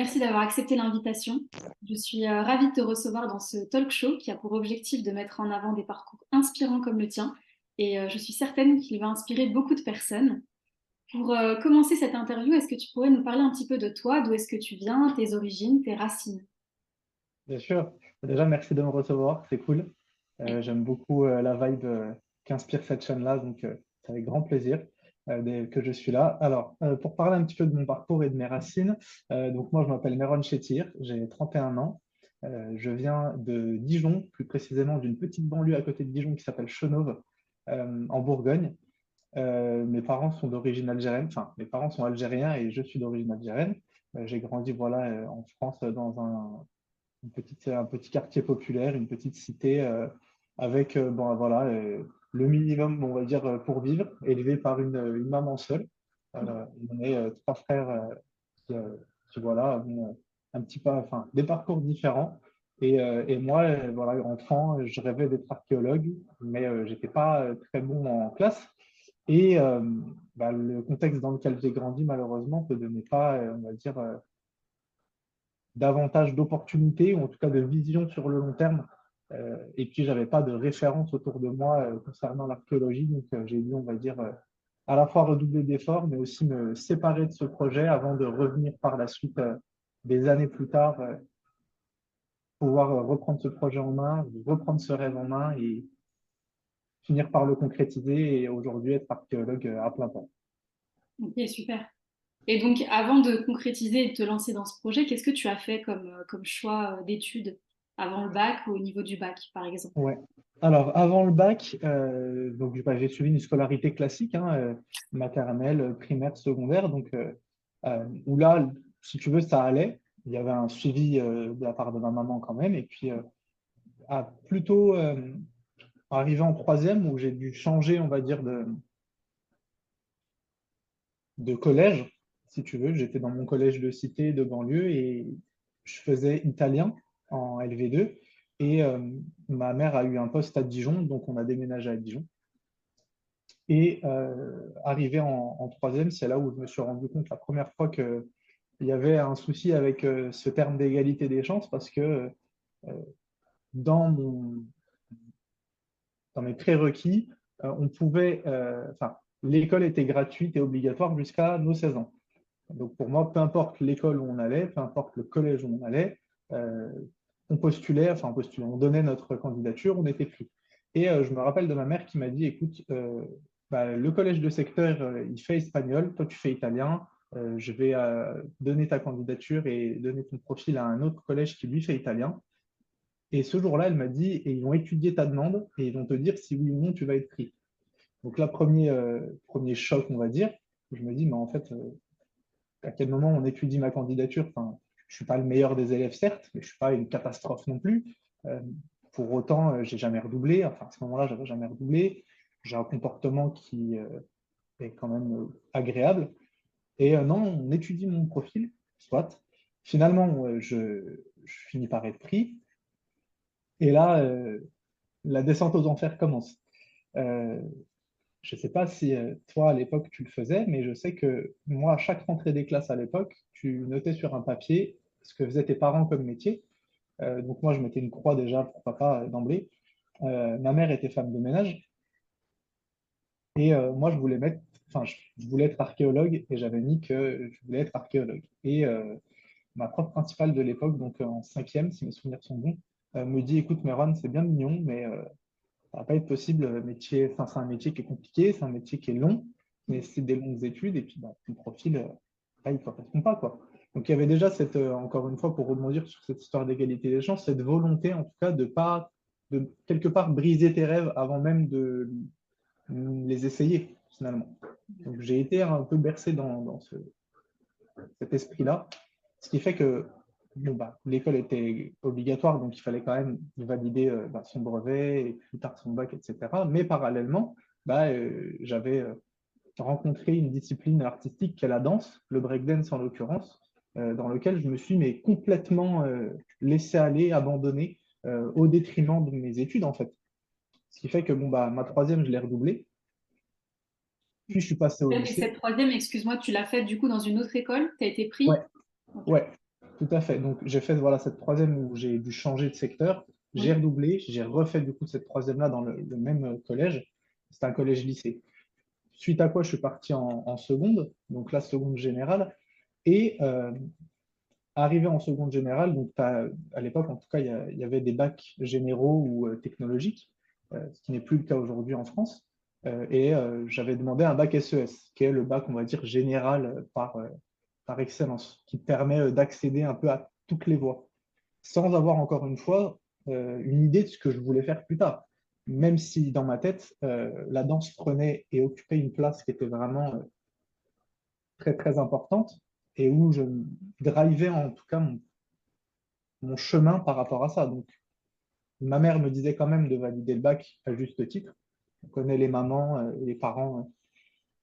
merci d'avoir accepté l'invitation. Je suis ravie de te recevoir dans ce talk show qui a pour objectif de mettre en avant des parcours inspirants comme le tien. Et je suis certaine qu'il va inspirer beaucoup de personnes. Pour commencer cette interview, est-ce que tu pourrais nous parler un petit peu de toi, d'où est-ce que tu viens, tes origines, tes racines? Bien sûr. Déjà, merci de me recevoir, c'est cool. J'aime beaucoup la vibe qu'inspire cette chaîne-là, donc c'est avec grand plaisir que je suis là. Alors, pour parler un petit peu de mon parcours et de mes racines, donc moi je m'appelle Meron Chétir, j'ai 31 ans. Je viens de Dijon, plus précisément d'une petite banlieue à côté de Dijon qui s'appelle Chenôve, en Bourgogne. Mes parents sont d'origine algérienne, enfin, mes parents sont algériens et je suis d'origine algérienne. J'ai grandi voilà, en France dans un petit quartier populaire, une petite cité avec bon, voilà, le minimum, on va dire, pour vivre, élevé par une maman seule. On est trois frères qui, voilà, ont un petit peu, enfin, des parcours différents. Et moi, voilà, enfant, je rêvais d'être archéologue, mais j'étais pas très bon en classe. Et bah, le contexte dans lequel j'ai grandi, malheureusement, ne donnait pas, on va dire, davantage d'opportunités ou en tout cas de vision sur le long terme. Et puis, j'avais pas de référence autour de moi concernant l'archéologie. Donc, j'ai dû, on va dire, à la fois redoubler d'efforts, mais aussi me séparer de ce projet avant de revenir par la suite, des années plus tard, pouvoir reprendre ce projet en main, reprendre ce rêve en main et finir par le concrétiser et aujourd'hui être archéologue à plein temps. Ok, super. Et donc, avant de concrétiser et de te lancer dans ce projet, qu'est-ce que tu as fait comme choix d'études avant le bac ou au niveau du bac, par exemple? Ouais. Alors, avant le bac, donc, bah, j'ai suivi une scolarité classique, hein, maternelle, primaire, secondaire, donc où là, si tu veux, ça allait. Il y avait un suivi de la part de ma maman quand même. Et puis, plutôt arrivé en troisième, où j'ai dû changer, on va dire, de collège, si tu veux. J'étais dans mon collège de cité, de banlieue, et je faisais italien en LV2. Et ma mère a eu un poste à Dijon, donc on a déménagé à Dijon. Et arrivé en troisième, c'est là où je me suis rendu compte la première fois qu'il y avait un souci avec ce terme d'égalité des chances parce que euh, dans dans mes prérequis, on pouvait, enfin, l'école était gratuite et obligatoire jusqu'à nos 16 ans. Donc pour moi, peu importe l'école où on allait, peu importe le collège où on allait, euh, on postulait, enfin on postulait, on donnait notre candidature, on était pris. Et je me rappelle de ma mère qui m'a dit, écoute, bah, le collège de secteur, il fait espagnol, toi tu fais italien, je vais donner ta candidature et donner ton profil à un autre collège qui lui fait italien. Et ce jour-là, elle m'a dit, et ils vont étudier ta demande et ils vont te dire si oui ou non tu vas être pris. Donc là, premier choc, on va dire, je me dis, mais en fait, à quel moment on étudie ma candidature. Enfin, je ne suis pas le meilleur des élèves, certes, mais je ne suis pas une catastrophe non plus. Euh, pour autant, j'ai jamais redoublé. Enfin, à ce moment-là, j'avais jamais redoublé. J'ai un comportement qui est quand même agréable. Et non, on étudie mon profil, soit. Finalement, je finis par être pris. Et là, la descente aux enfers commence. Euh, je ne sais pas si toi, à l'époque, tu le faisais, mais je sais que moi, à chaque rentrée des classes à l'époque, tu notais sur un papier ce que faisaient tes parents comme métier. Donc moi, je mettais une croix déjà pour papa d'emblée. Ma mère était femme de ménage et moi, je voulais mettre, enfin, je voulais être archéologue et j'avais mis que je voulais être archéologue. Et ma prof principale de l'époque, donc en cinquième, si mes souvenirs sont bons, me dit, écoute, Meron, c'est bien mignon, mais ça va pas être possible. Métier, enfin, c'est un métier qui est compliqué, c'est un métier qui est long, mais c'est des longues études et puis bah, ton profil, là, il ne correspond pas, quoi. Donc il y avait déjà cette, encore une fois, pour rebondir sur cette histoire d'égalité des chances, cette volonté en tout cas de pas, de quelque part briser tes rêves avant même de les essayer finalement. Donc j'ai été un peu bercé dans cet esprit-là, ce qui fait que bon, bah, l'école était obligatoire, donc il fallait quand même valider bah, son brevet et plus tard son bac, etc. Mais parallèlement, bah, j'avais rencontré une discipline artistique qui est la danse, le breakdance en l'occurrence, dans lequel je me suis mais complètement laissé aller, abandonné au détriment de mes études en fait. Ce qui fait que bon, bah, ma troisième, je l'ai redoublée, puis je suis passé au Et cette lycée. troisième, excuse-moi, tu l'as faite du coup dans une autre école? Tu as été Ouais, pris? Ok. ouais. Tout à fait. Donc, j'ai fait voilà, cette troisième où j'ai dû changer de secteur. J'ai Oui, redoublé, j'ai refait du coup cette troisième-là dans le même collège. C'était un collège-lycée. Suite à quoi, je suis parti en seconde, donc la seconde générale. Et arrivé en seconde générale, donc à l'époque, en tout cas, il y avait des bacs généraux ou technologiques, ce qui n'est plus le cas aujourd'hui en France. J'avais demandé un bac SES, qui est le bac, on va dire, général par excellence, qui permet d'accéder un peu à toutes les voies, sans avoir encore une fois une idée de ce que je voulais faire plus tard. Même si dans ma tête, la danse prenait et occupait une place qui était vraiment très très importante et où je drivais en tout cas mon chemin par rapport à ça. Donc, ma mère me disait quand même de valider le bac à juste titre. On connaît les mamans et les parents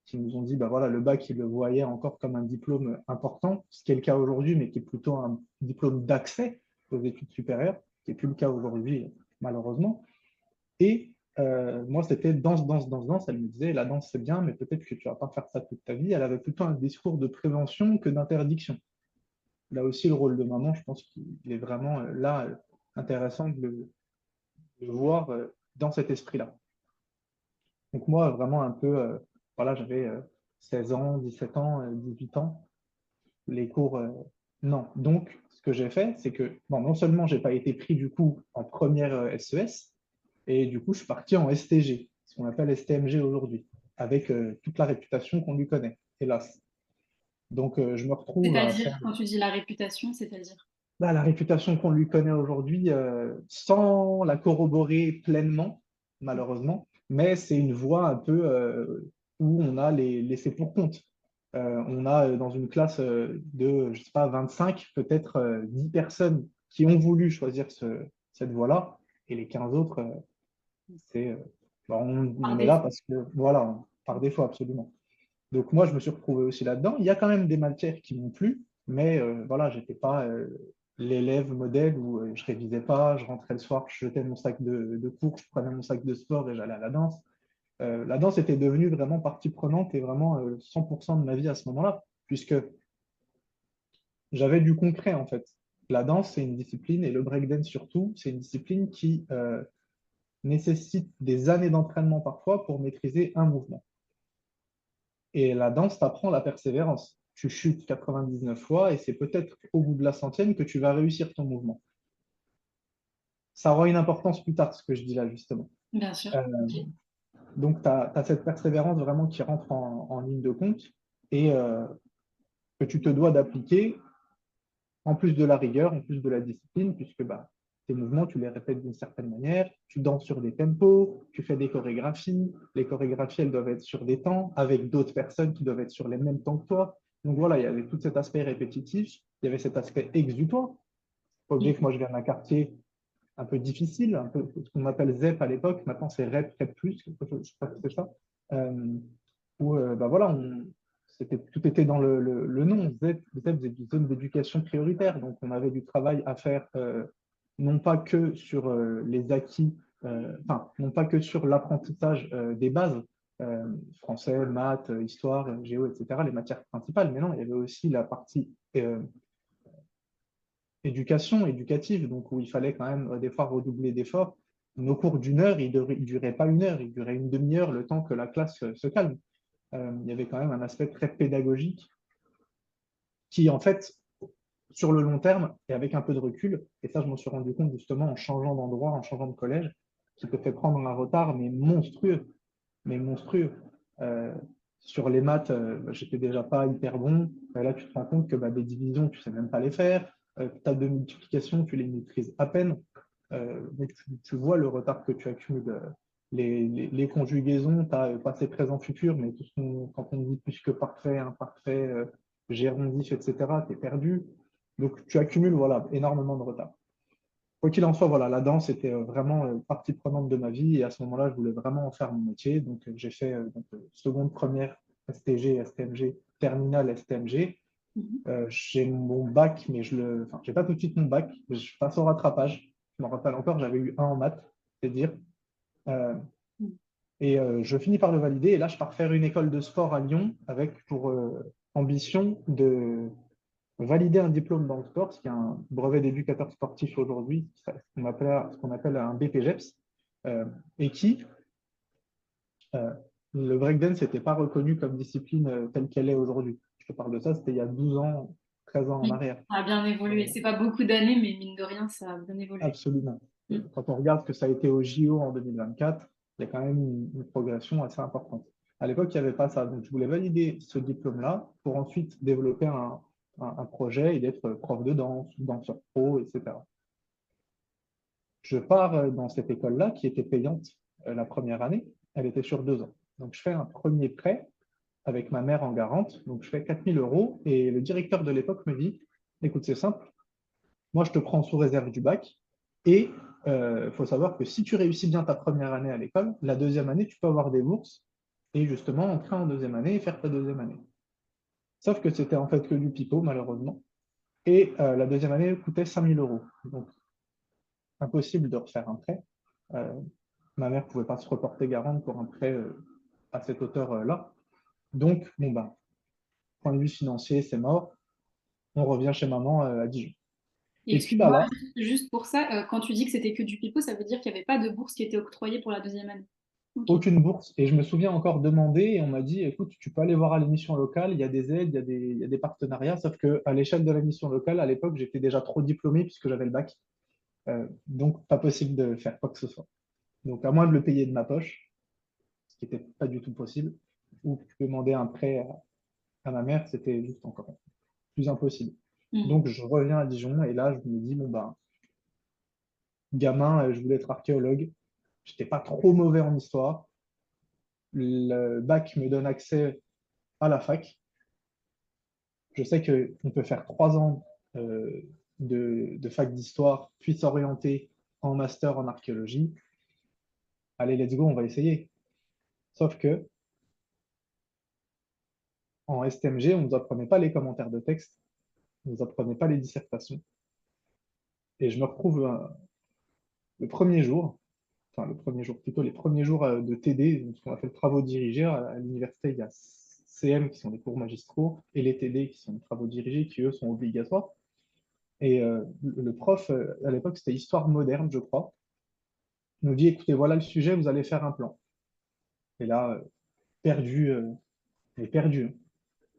qui nous ont dit, bah voilà, le bac, ils le voyaient encore comme un diplôme important, ce qui est le cas aujourd'hui, mais qui est plutôt un diplôme d'accès aux études supérieures, qui n'est plus le cas aujourd'hui, malheureusement. Et moi, c'était danse, danse, danse, danse. Elle me disait, la danse, c'est bien, mais peut-être que tu vas pas faire ça toute ta vie. Elle avait plutôt un discours de prévention que d'interdiction. Là aussi, le rôle de maman, je pense qu'il est vraiment là intéressant de le voir dans cet esprit-là. Donc moi, vraiment un peu, voilà, j'avais 16 ans, 17 ans, 18 ans, les cours, non. Donc, ce que j'ai fait, c'est que bon, non seulement j'ai pas été pris du coup en première SES, et du coup, je suis parti en STG, ce qu'on appelle STMG aujourd'hui, avec toute la réputation qu'on lui connaît, hélas. Donc, je me retrouve à faire c'est-à-dire, quand tu dis la réputation, c'est-à-dire. bah, la réputation qu'on lui connaît aujourd'hui, sans la corroborer pleinement, malheureusement, mais c'est une voie un peu où on a les laissés pour compte. On a dans une classe de, je sais pas, 25, peut-être 10 personnes qui ont voulu choisir cette voie-là, et les 15 autres, c'est, bah, Par on est là défaut. parce que, voilà, par défaut, absolument. Donc moi, je me suis retrouvé aussi là-dedans. Il y a quand même des matières qui m'ont plu, mais voilà, j'étais pas l'élève modèle où je révisais pas, je rentrais le soir, je jetais mon sac de cours, je prenais mon sac de sport et j'allais à la danse. La danse était devenue vraiment partie prenante et vraiment 100% de ma vie à ce moment-là, puisque j'avais du concret en fait. La danse, c'est une discipline, et le breakdance surtout, c'est une discipline qui nécessite des années d'entraînement parfois pour maîtriser un mouvement. Et la danse t'apprend la persévérance. Tu chutes 99 fois et c'est peut-être au bout de la centième que tu vas réussir ton mouvement. Ça aura une importance plus tard, ce que je dis là, justement. Bien sûr. Euh, Ok. donc, tu as cette persévérance vraiment qui rentre en ligne de compte et que tu te dois d'appliquer en plus de la rigueur, en plus de la discipline, puisque bah, tes mouvements, tu les répètes d'une certaine manière, tu danses sur des tempos, tu fais des chorégraphies, les chorégraphies, elles doivent être sur des temps, avec d'autres personnes qui doivent être sur les mêmes temps que toi. Donc voilà, il y avait tout cet aspect répétitif, il y avait cet aspect exutoire. Faut pas oublier Oui. que moi, je viens d'un quartier un peu difficile, un peu ce qu'on appelle ZEP à l'époque, maintenant c'est REP, REP+, quelque chose, je crois que c'est ça, euh, où bah voilà, tout était dans le nom. ZEP, ZEP, c'est une zone d'éducation prioritaire, donc on avait du travail à faire, non pas que sur les acquis, enfin, non pas que sur l'apprentissage des bases, français, maths, histoire, géo, etc., les matières principales, mais non, il y avait aussi la partie éducation, éducative, donc où il fallait quand même des fois redoubler d'efforts. Nos cours d'une heure, ils ne duraient pas une heure, ils duraient une demi-heure, le temps que la classe se calme. Il y avait quand même un aspect très pédagogique qui, en fait, sur le long terme, et avec un peu de recul, et ça je m'en suis rendu compte justement en changeant d'endroit, en changeant de collège, qui te fait prendre un retard, mais monstrueux, mais monstrueux. Euh, sur les maths, j'étais déjà pas hyper bon. Là, tu te rends compte que bah, des divisions, tu sais même pas les faire. Tables de multiplication, tu les maîtrises à peine. Mais tu vois le retard que tu accumules. Les conjugaisons, tu as passé, présent, futur, mais quand on dit plus que parfait, imparfait, gérondif, etc., tu es perdu. Donc, tu accumules voilà, énormément de retard. Quoi qu'il en soit, voilà, la danse était vraiment partie prenante de ma vie et à ce moment-là, je voulais vraiment en faire mon métier. Donc, j'ai fait seconde, première, STG, STMG, terminale, STMG. Mhm. J'ai mon bac, mais enfin, j'ai pas tout de suite mon bac. Je passe au rattrapage. Je me rappelle encore, j'avais eu un en maths, c'est dire. Euh, je finis par le valider. Et là, je pars faire une école de sport à Lyon avec pour ambition de valider un diplôme dans le sport, ce qui est un brevet d'éducateur sportif aujourd'hui, ce qu'on appelle un BPGEPS, et qui, euh, le breakdance n'était pas reconnu comme discipline telle qu'elle est aujourd'hui. Je te parle de ça, c'était il y a 12 ans, 13 ans en Oui, arrière. ça a bien évolué. C'est pas beaucoup d'années, mais mine de rien, ça a bien évolué. Absolument. Mm. Quand on regarde que ça a été au JO en 2024, il y a quand même une progression assez importante. À l'époque, il n'y avait pas ça. Donc, je voulais valider ce diplôme-là pour ensuite développer un projet et d'être prof de danse, danseur pro, etc. Je pars dans cette école-là qui était payante la première année. Elle était sur 2 ans. Donc, je fais un premier prêt avec ma mère en garante. Donc, je fais 4 000 € et le directeur de l'époque me dit, écoute, c'est simple, moi, je te prends sous réserve du bac et il faut savoir que si tu réussis bien ta première année à l'école, la deuxième année, tu peux avoir des bourses et justement entrer en deuxième année et faire ta deuxième année. Sauf que c'était en fait que du pipeau, malheureusement. Et la deuxième année coûtait 5 000 €. Donc, impossible de refaire un prêt. Euh, Ma mère ne pouvait pas se reporter garante pour un prêt à cette hauteur-là. Donc, bon, bah, point de vue financier, c'est mort. On revient chez maman à Dijon. Et Et puis, bah excuse-moi, là, juste pour ça, quand tu dis que c'était que du pipeau, ça veut dire qu'il n'y avait pas de bourse qui était octroyée pour la deuxième année. Ok. aucune bourse. Et je me souviens encore demander et on m'a dit, écoute, tu peux aller voir à l'émission locale, il y a des aides, il y a des partenariats, sauf qu'à l'échelle de la mission locale, à l'époque, j'étais déjà trop diplômé puisque j'avais le bac. Donc, pas possible de faire quoi que ce soit. Donc, à moins de le payer de ma poche, ce qui n'était pas du tout possible, ou demander un prêt à ma mère, c'était juste encore plus impossible. Mm. Donc, je reviens à Dijon et là, je me dis, bon, ben, gamin, je voulais être archéologue. J'étais pas trop mauvais en histoire. Le bac me donne accès à la fac. Je sais qu'on peut faire 3 ans de fac d'histoire, puis s'orienter en master en archéologie. Allez, let's go, on va essayer. Sauf que en STMG, on ne nous apprenait pas les commentaires de texte, on ne nous apprenait pas les dissertations. Et je me retrouve le premier jour, enfin le premier jour, plutôt les premiers jours de TD, donc ce qu'on appelle travaux dirigés. À l'université, il y a CM qui sont des cours magistraux et les TD qui sont des travaux dirigés qui, eux, sont obligatoires. Et le prof, à l'époque, c'était histoire moderne, je crois, nous dit, écoutez, voilà le sujet, vous allez faire un plan. Et là, perdu, perdu.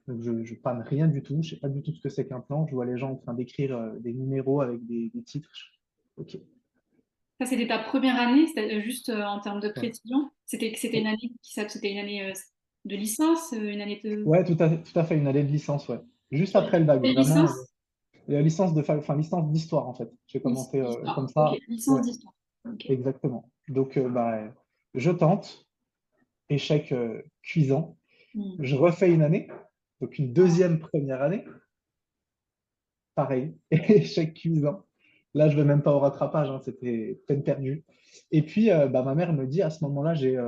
Donc, je ne panne rien du tout, je ne sais pas du tout ce que c'est qu'un plan. Je vois les gens en train d'écrire des numéros avec des titres. Ok. Ça, c'était ta première année, juste en termes de Ouais, précision. C'était une année c'était une année de licence, une année de ouais, tout à fait, une année de licence, ouais. Juste après le bac, quelle vraiment, licence? la licence enfin, licence d'histoire, en fait. J'ai commencé comme D'histoire. Ok, ça. licence Ouais, d'histoire. Ok. exactement. Donc, bah, je tente, échec cuisant. Hmm. Je refais une année, donc une deuxième première année. Pareil, échec cuisant. Là, je ne vais même pas au rattrapage, hein, c'était peine perdue. Et puis, bah, ma mère me dit, à ce moment-là, j'ai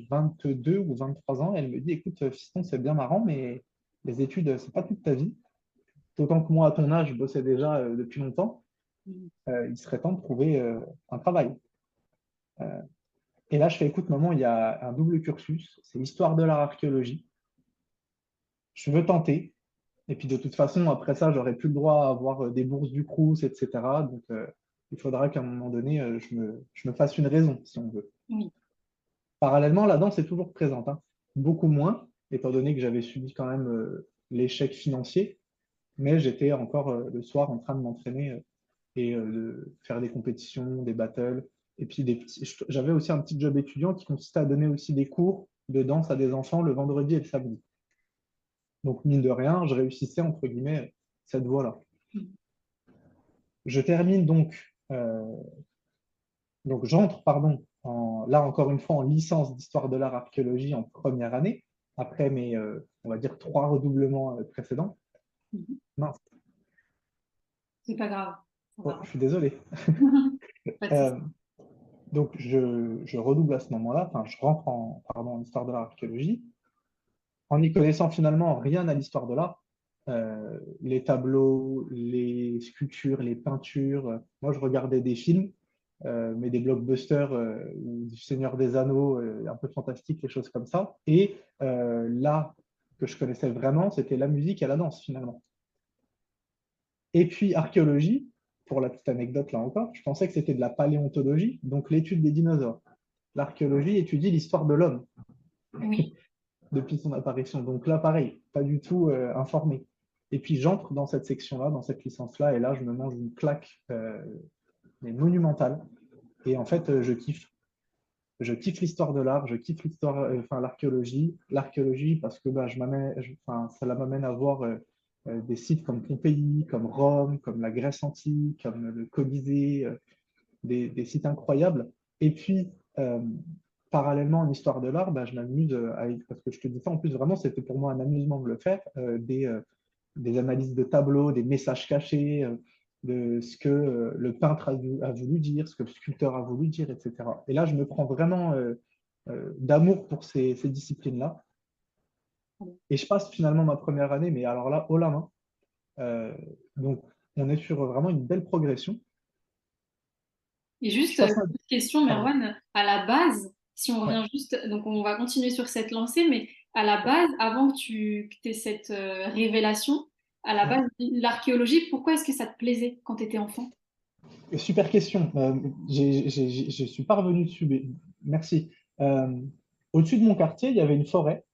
22 ou 23 ans, elle me dit, écoute, fiston, c'est bien marrant, mais les études, c'est pas toute ta vie. D'autant que moi, à ton âge, je bossais déjà depuis longtemps. Hmm. Il serait temps de trouver un travail. Euh, et là, je fais, écoute, maman, il y a un double cursus, c'est l'histoire de l'art archéologie. Je veux tenter. Et puis de toute façon, après ça, j'aurais plus le droit à avoir des bourses du Crous, etc. Donc il faudra qu'à un moment donné, je me fasse une raison, si on veut. Oui. Parallèlement, la danse est toujours présente, hein. Beaucoup moins, étant donné que j'avais subi quand même l'échec financier, mais j'étais encore le soir en train de m'entraîner et de faire des compétitions, des battles. Et puis j'avais aussi un petit job étudiant qui consistait à donner aussi des cours de danse à des enfants le vendredi et le samedi. Donc, mine de rien, je réussissais, entre guillemets, cette voie-là. Hmm. Je termine donc j'entre, pardon, là encore une fois en licence d'histoire de l'art archéologie en première année, après mes, on va dire, 3 redoublements précédents. Mhm. Mince, C'est pas grave. Ça oh, va. je suis désolé. Pas de souci. Euh, donc je redouble à ce moment-là, enfin je rentre pardon, en histoire de l'art archéologie, en n'y connaissant finalement rien à l'histoire de l'art. Les tableaux, les sculptures, les peintures. Moi, je regardais des films, mais des blockbusters ou du Seigneur des Anneaux, un peu fantastiques, les choses comme ça. Et là, que je connaissais vraiment, c'était la musique et la danse finalement. Et puis archéologie, pour la petite anecdote là encore, je pensais que c'était de la paléontologie, donc l'étude des dinosaures. L'archéologie étudie l'histoire de l'homme Oui. depuis son apparition. Donc là, pareil, pas du tout informé. Et puis j'entre dans cette section-là, dans cette licence-là, et là, je me mange une claque mais monumentale. Et en fait, je kiffe. Je kiffe l'histoire de l'art, je kiffe l'histoire, enfin l'archéologie parce que bah, enfin, ça m'amène à voir des sites comme Pompéi, comme Rome, comme la Grèce antique, comme le Colisée, des sites incroyables. Et puis, parallèlement en histoire de l'art, bah, je m'amuse, parce que je te dis ça, en plus, vraiment, c'était pour moi un amusement de le faire, des analyses de tableaux, des messages cachés, de ce que le peintre a voulu dire, ce que le sculpteur a voulu dire, etc. Et là, je me prends vraiment d'amour pour ces disciplines-là. Et je passe finalement ma première année, mais alors là, haut la main. Euh, donc, on est sur vraiment une belle progression. Et Je juste, passe ma... petite question, Pardon. Merwan, à la base, si on Ouais. revient juste, donc on va continuer sur cette lancée, mais à la base, avant que tu aies cette révélation, à la Ouais. base, l'archéologie, pourquoi est-ce que ça te plaisait quand tu étais enfant? Super question. Je suis pas revenu dessus, mais merci. Euh, Au-dessus de mon quartier, il y avait une forêt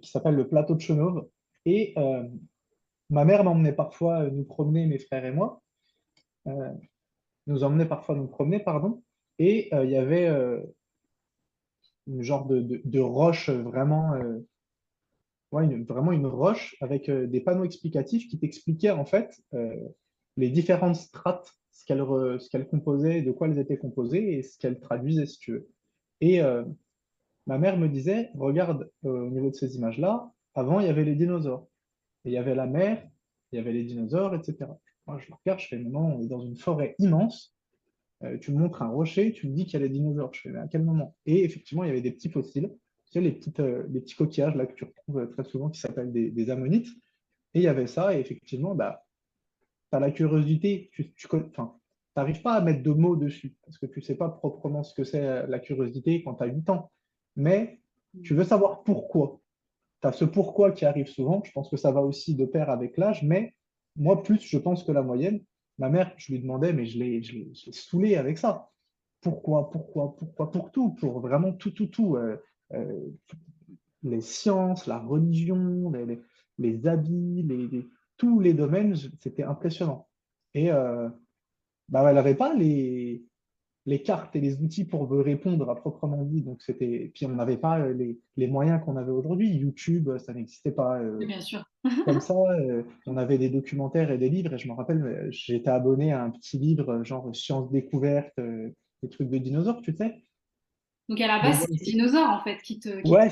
qui s'appelle le plateau de Chenôve. Et ma mère m'emmenait parfois nous promener, mes frères et moi, euh, nous emmenait parfois nous promener, pardon. Et il y avait une genre de roche vraiment, ouais, vraiment une roche avec des panneaux explicatifs qui t'expliquaient en fait les différentes strates, ce qu'elles composaient, de quoi elles étaient composées et ce qu'elles traduisaient, si tu veux. Et ma mère me disait, regarde au niveau de ces images-là, avant il y avait les dinosaures, et il y avait la mer, il y avait les dinosaures, etc. Moi, je regarde, je fais, non, on est dans une forêt immense, tu me montres un rocher, tu me dis qu'il y a les dinosaures. Je fais, mais à quel moment? Et effectivement, il y avait des petits fossiles, tu sais, les petits coquillages là que tu retrouves très souvent qui s'appellent des ammonites. Et il y avait ça, et effectivement, bah, tu as la curiosité, enfin, n'arrives pas à mettre de mots dessus, parce que tu ne sais pas proprement ce que c'est la curiosité quand tu as 8 ans. Mais tu veux savoir pourquoi. Tu as ce pourquoi qui arrive souvent. Je pense que ça va aussi de pair avec l'âge, mais moi, plus, je pense que la moyenne. Ma mère, je lui demandais, mais je l'ai saoulée avec ça. Pourquoi, pour tout, pour vraiment tout, tout, tout. Euh, les sciences, la religion, les habits, tous les domaines, c'était impressionnant. Et bah, elle n'avait pas les cartes et les outils pour me répondre à proprement dit. Donc c'était, puis on n'avait pas les moyens qu'on avait aujourd'hui. YouTube, ça n'existait pas Oui, bien sûr. comme ça. On avait des documentaires et des livres. Et je me rappelle, j'étais abonné à un petit livre genre Sciences découvertes, des trucs de dinosaures, tu sais. Donc à la Donc base, c'est voilà, les dinosaures en fait qui te... ouais,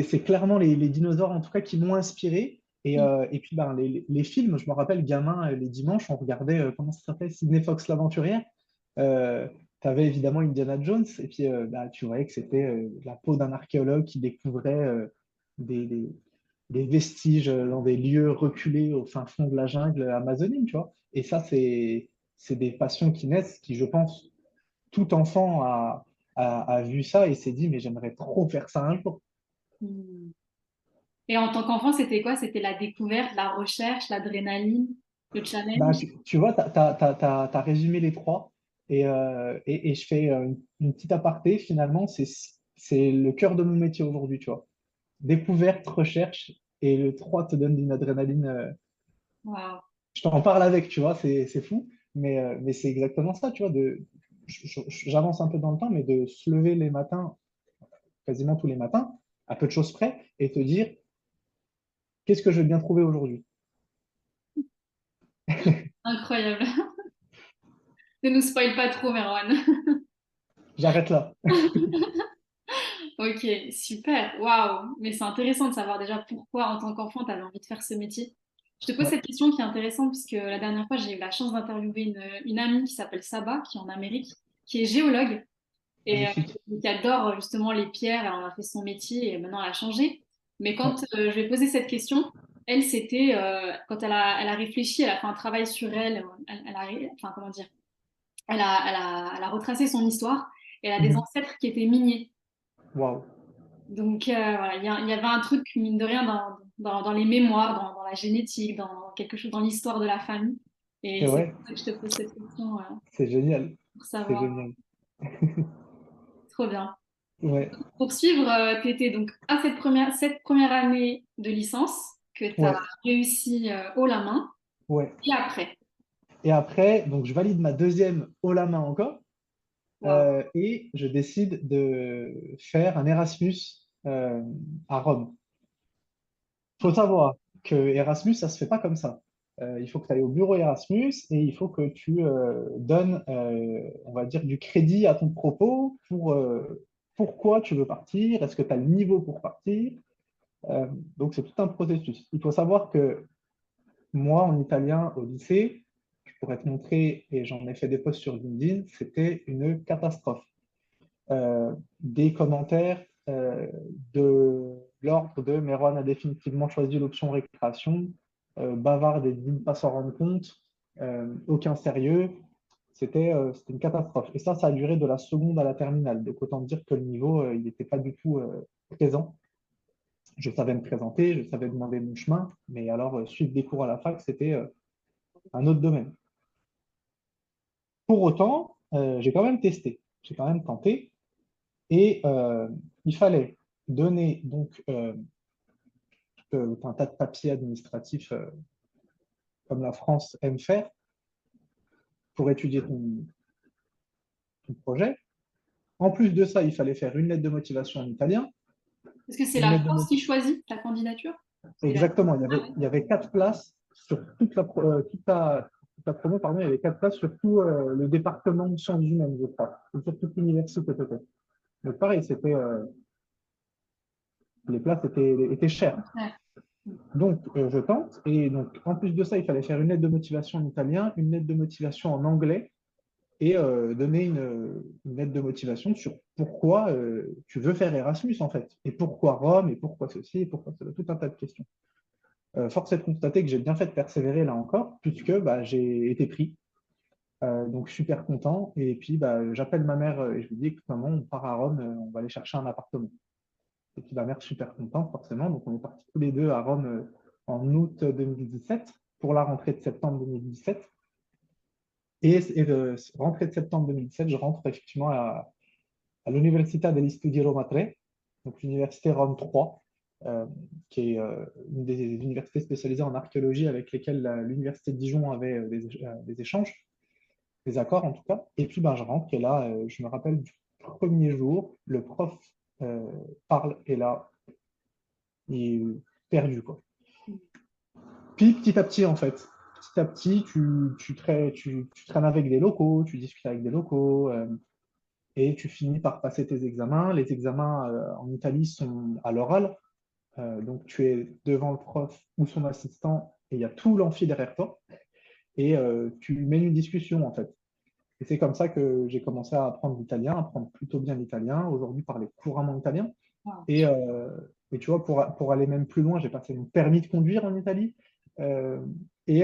c'est clairement les dinosaures en tout cas qui m'ont inspiré. Et puis ben, les films, je me rappelle, gamin, les dimanches, on regardait, comment ça s'appelle, Sydney Fox l'aventurière. Tu avais évidemment Indiana Jones, et puis bah, tu voyais que c'était la peau d'un archéologue qui découvrait des, des- des vestiges dans des lieux reculés au fin fond de la jungle amazonienne, tu vois. Et ça, c'est des passions qui naissent, qui, je pense, tout enfant a vu ça et s'est dit, mais j'aimerais trop faire ça un jour. Hmm. Et en tant qu'enfant, c'était quoi? C'était la découverte, la recherche, l'adrénaline, le Ben, challenge? tu vois, tu as résumé les trois. Et je fais une petite aparté, finalement, c'est le cœur de mon métier aujourd'hui, tu vois. Découverte, recherche, et le 3 te donne une adrénaline. Waouh. Je t'en parle avec, tu vois, c'est fou, mais c'est exactement ça, tu vois. J'avance un peu dans le temps, mais de se lever les matins, quasiment tous les matins, à peu de choses près, et te dire, qu'est-ce que je vais bien trouver aujourd'hui? Incroyable. Ne nous spoil pas trop, Merwan. J'arrête là. Ok, super. Waouh. Mais c'est intéressant de savoir déjà pourquoi, en tant qu'enfant, tu avais envie de faire ce métier. Je te pose Ouais, cette question qui est intéressante puisque la dernière fois, j'ai eu la chance d'interviewer une amie qui s'appelle Saba, qui est en Amérique, qui est géologue et magnifique. qui adore justement les pierres. Elle en a fait son métier et maintenant elle a changé. Mais Ouais. quand je lui ai posé cette question, elle, c'était quand elle a réfléchi, elle a fait un travail sur elle, enfin, comment dire, elle a retracé son histoire et elle a des Mhm. ancêtres qui étaient miniers. Waouh. Donc voilà, il y avait un truc, mine de rien, dans les mémoires, dans la génétique, dans quelque chose, dans l'histoire de la famille. Et Et c'est ouais, pour ça que je te pose cette question c'est génial. pour C'est savoir. génial. Trop bien. Ouais, Pour suivre, tu étais donc à cette première année de licence que tu as ouais, réussi haut la main. ouais. Et après, Et après, donc je valide ma deuxième haut la main encore waouh. et je décide de faire un Erasmus à Rome. Il faut savoir que Erasmus, ça se fait pas comme ça. Il faut que tu ailles au bureau Erasmus et il faut que tu donnes, on va dire, du crédit à ton propos pour pourquoi tu veux partir, est-ce que tu as le niveau pour partir. Euh, donc, c'est tout un processus. Il faut savoir que moi, en italien, au lycée, je pourrais te montrer, et j'en ai fait des posts sur LinkedIn, c'était une catastrophe. Des commentaires de l'ordre de Merwan a définitivement choisi l'option récréation, bavarde et dit ne pas s'en rendre compte, aucun sérieux. C'était une catastrophe. Et ça a duré de la seconde à la terminale. Donc autant dire que le niveau, il n'était pas du tout présent. Je savais me présenter, je savais demander mon chemin, mais alors suivre des cours à la fac, c'était un autre domaine. Pour autant, j'ai quand même testé, j'ai quand même tenté, et il fallait donner donc un tas de papiers administratifs comme la France aime faire pour étudier ton projet. En plus de ça, il fallait faire une lettre de motivation en italien, Est-ce que c'est une la lettre de France mo- qui choisit ta candidature? C'est la- exactement, il y avait 4 places sur toute la promo, pardon, il y avait 4 places sur tout le département de sciences humaines, je crois, ou sur toute l'université peut-être. Donc pareil, les places étaient chères. Ouais. Donc, je tente. Et donc, en plus de ça, il fallait faire une lettre de motivation en italien, une lettre de motivation en anglais et donner une lettre de motivation sur pourquoi tu veux faire Erasmus, en fait. Et pourquoi Rome, et pourquoi ceci, et pourquoi cela, tout un tas de questions. Force est de constater que j'ai bien fait de persévérer là encore, puisque bah, j'ai été pris. Donc, super content. Et puis, bah, j'appelle ma mère et je lui dis, écoute, maman, on part à Rome, on va aller chercher un appartement. Et puis ma mère super contente forcément. Donc on est partis tous les deux à Rome en août 2017 pour la rentrée de septembre 2017. Et de rentrée de septembre 2017, je rentre effectivement à l'Università degli Studi Roma 3, donc l'université Rome 3, qui est une des universités spécialisées en archéologie avec lesquelles l'université de Dijon avait des échanges, des accords en tout cas. Et puis ben, je rentre et là, je me rappelle du premier jour, le prof parle et là, il est perdu, quoi. Puis petit à petit, en fait, petit à petit, tu traînes avec des locaux, tu discutes avec des locaux, et tu finis par passer tes examens. Les examens en Italie sont à l'oral, donc tu es devant le prof ou son assistant, et il y a tout l'amphi derrière toi, et tu mènes une discussion, en fait. Et c'est comme ça que j'ai commencé à apprendre l'italien, à apprendre plutôt bien l'italien, aujourd'hui parler couramment italien. Wow. Et, tu vois, pour aller même plus loin, j'ai passé mon permis de conduire en Italie. Euh, et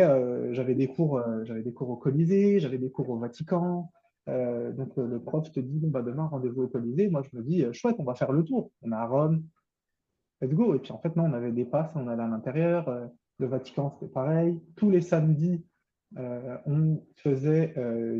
j'avais des cours au Colisée, j'avais des cours au Vatican. Donc le prof te dit, bon, bah, demain, rendez-vous au Colisée. Moi, je me dis, chouette, on va faire le tour. On est à Rome, let's go. Et puis en fait, non, on avait des passes, on allait à l'intérieur. Le Vatican, c'était pareil. Tous les samedis, on faisait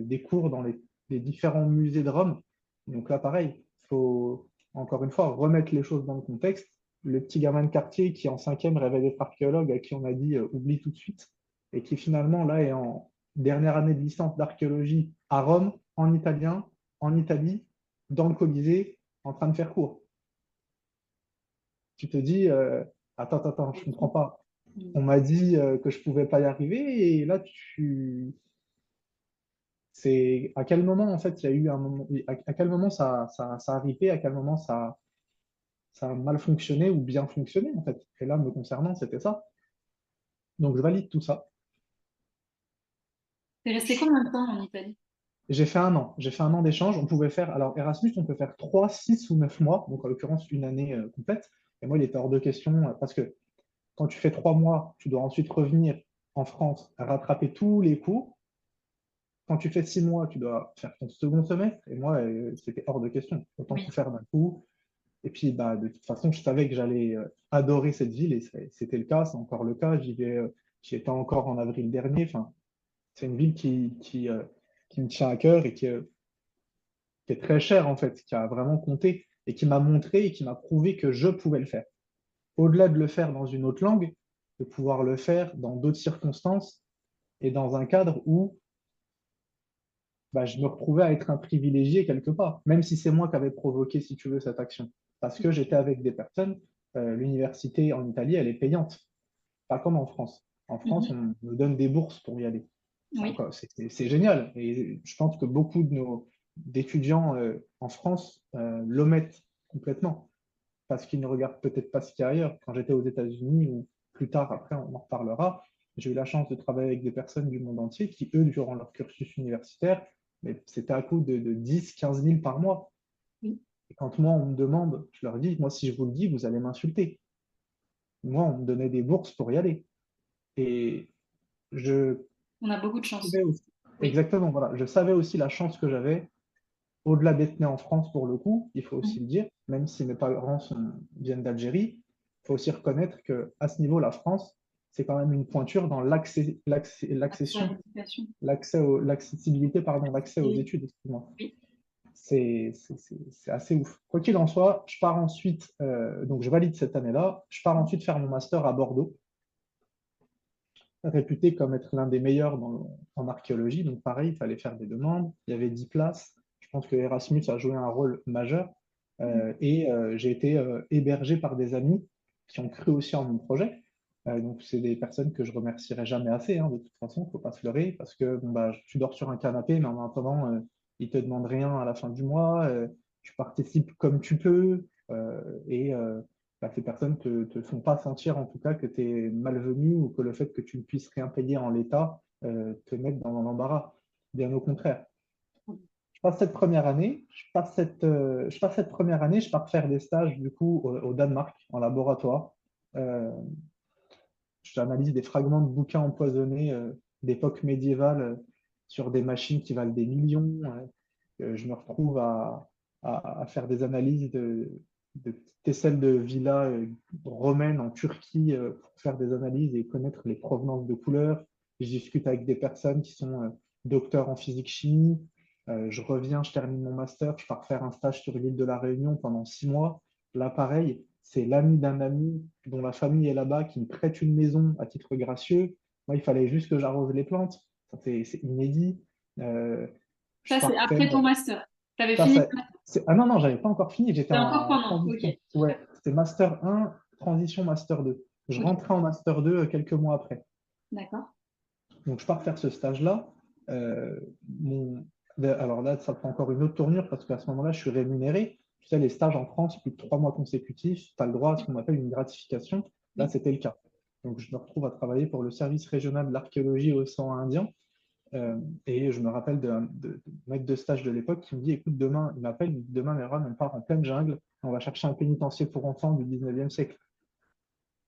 des cours dans les différents musées de Rome. Donc là, pareil, il faut encore une fois remettre les choses dans le contexte. Le petit gamin de quartier qui en cinquième rêvait d'être archéologue, à qui on a dit oublie tout de suite, et qui finalement là est en dernière année de licence d'archéologie à Rome, en italien, en Italie, dans le Colisée, en train de faire cours. Tu te dis, attends, je ne comprends pas. On m'a dit que je ne pouvais pas y arriver, et là, c'est à quel moment, en fait, il y a eu un moment, à quel moment ça a arrivé, à quel moment ça a mal fonctionné ou bien fonctionné, en fait. Et là, me concernant, c'était ça. Donc, je valide tout ça. T'es resté combien de temps en Italie? J'ai fait un an. J'ai fait un an d'échange. On pouvait faire, alors Erasmus, on peut faire 3, 6 ou 9 mois, donc en l'occurrence une année complète. Et moi, il était hors de question parce que quand tu fais 3 mois, tu dois ensuite revenir en France, rattraper tous les cours. Quand tu fais 6 mois, tu dois faire ton second semestre. Et moi, c'était hors de question. Autant tout Oui. faire d'un coup. Et puis, bah, de toute façon, je savais que j'allais adorer cette ville et c'était le cas, c'est encore le cas. J'y étais encore en avril dernier. Enfin, c'est une ville qui me tient à cœur et qui est très chère, en fait, qui a vraiment compté et qui m'a montré et qui m'a prouvé que je pouvais le faire. Au-delà de le faire dans une autre langue, de pouvoir le faire dans d'autres circonstances et dans un cadre où bah, je me retrouvais à être un privilégié quelque part, même si c'est moi qui avais provoqué, si tu veux, cette action. Parce que j'étais avec des personnes, l'université en Italie, elle est payante, pas comme en France. En France, Mhm. on nous donne des bourses pour y aller. Oui. C'est génial. Et je pense que beaucoup d'étudiants en France l'omettent complètement parce qu'ils ne regardent peut-être pas ce qu'il y a ailleurs. Quand j'étais aux États-Unis, ou plus tard, après, on en reparlera, j'ai eu la chance de travailler avec des personnes du monde entier qui, eux, durant leur cursus universitaire, mais c'était à coût de 10, 15 000 par mois. Oui. Et quand moi, on me demande, je leur dis, moi, si je vous le dis, vous allez m'insulter. Moi, on me donnait des bourses pour y aller. Et je On a beaucoup de chance. savais aussi, Oui. exactement, voilà, je savais aussi la chance que j'avais, au-delà d'être né en France pour le coup, il faut aussi Mhm. le dire, même si mes parents viennent d'Algérie, il faut aussi reconnaître qu'à ce niveau, la France, c'est quand même une pointure dans Accès à l'accession, l'éducation. l'accessibilité, pardon, l'accès aux Et- études, excuse-moi. Oui. C'est assez ouf. Quoi qu'il en soit, je pars ensuite, donc je valide cette année-là, je pars ensuite faire mon master à Bordeaux, réputé comme être l'un des meilleurs en archéologie. Donc pareil, il fallait faire des demandes, il y avait 10 places. Je pense que Erasmus a joué un rôle majeur. J'ai été hébergé par des amis qui ont cru aussi en mon projet. Donc c'est des personnes que je remercierai jamais assez, hein, de toute façon, il ne faut pas se leurrer, parce que bon, bah, tu dors sur un canapé, mais en attendant, ils ne te demandent rien à la fin du mois, tu participes comme tu peux, bah, ces personnes te font pas sentir en tout cas que tu es malvenu ou que le fait que tu ne puisses rien payer en l'état te mette dans l'embarras. Bien au contraire. Je passe cette première année, je passe cette première année, je pars faire des stages du coup au Danemark en laboratoire. Euh, J'analyse des fragments de bouquins empoisonnés d'époque médiévale sur des machines qui valent des millions. Je me retrouve à faire des analyses de tesselles de villas romaines en Turquie pour faire des analyses et connaître les provenances de couleurs. Je discute avec des personnes qui sont docteurs en physique-chimie. Je reviens, je termine mon master, je pars faire un stage sur l'île de la Réunion pendant 6 mois. Là, pareil, c'est l'ami d'un ami dont la famille est là-bas qui me prête une maison à titre gracieux. Moi, il fallait juste que j'arrose les plantes. Ça, c'est inédit. Euh, je Ça, c'est partais. après ton master. Tu avais Ça, fini. ah non, non, j'avais pas encore fini. J'étais C'est encore en pendant. Ok. transition. Ouais, c'était Master 1, transition Master 2. Je Ok. rentrais en Master 2 quelques mois après. D'accord. Donc, je pars faire ce stage-là. Euh, mon- Alors là, ça prend encore une autre tournure parce qu'à ce moment-là, je suis rémunéré. Tu sais, les stages en France, plus de 3 mois consécutifs, tu as le droit à ce qu'on appelle une gratification. Là, Oui. c'était le cas. Donc, je me retrouve à travailler pour le service régional de l'archéologie au océan Indien. Euh, et je me rappelle de maître de stage de l'époque qui me dit, écoute, demain, il m'appelle, il me dit, demain, Meron, on part en pleine jungle, on va chercher un pénitencier pour enfants du 19e siècle.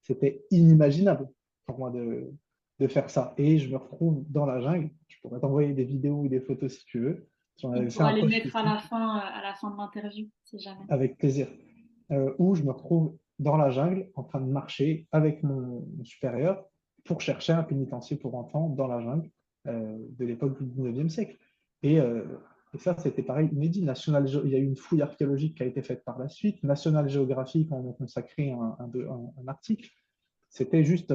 C'était inimaginable pour moi de faire ça. Et je me retrouve dans la jungle. Je pourrais t'envoyer des vidéos ou des photos si tu veux. J'en On avais fait pourra un les post mettre aussi, à la fin de l'interview, si jamais. avec plaisir, où je me retrouve dans la jungle en train de marcher avec mon supérieur pour chercher un pénitencier pour enfants dans la jungle de l'époque du 19e siècle. Et, euh, et ça, c'était pareil, inédit. Il y a eu une fouille archéologique qui a été faite par la suite. National Geographic en a consacré un article. C'était juste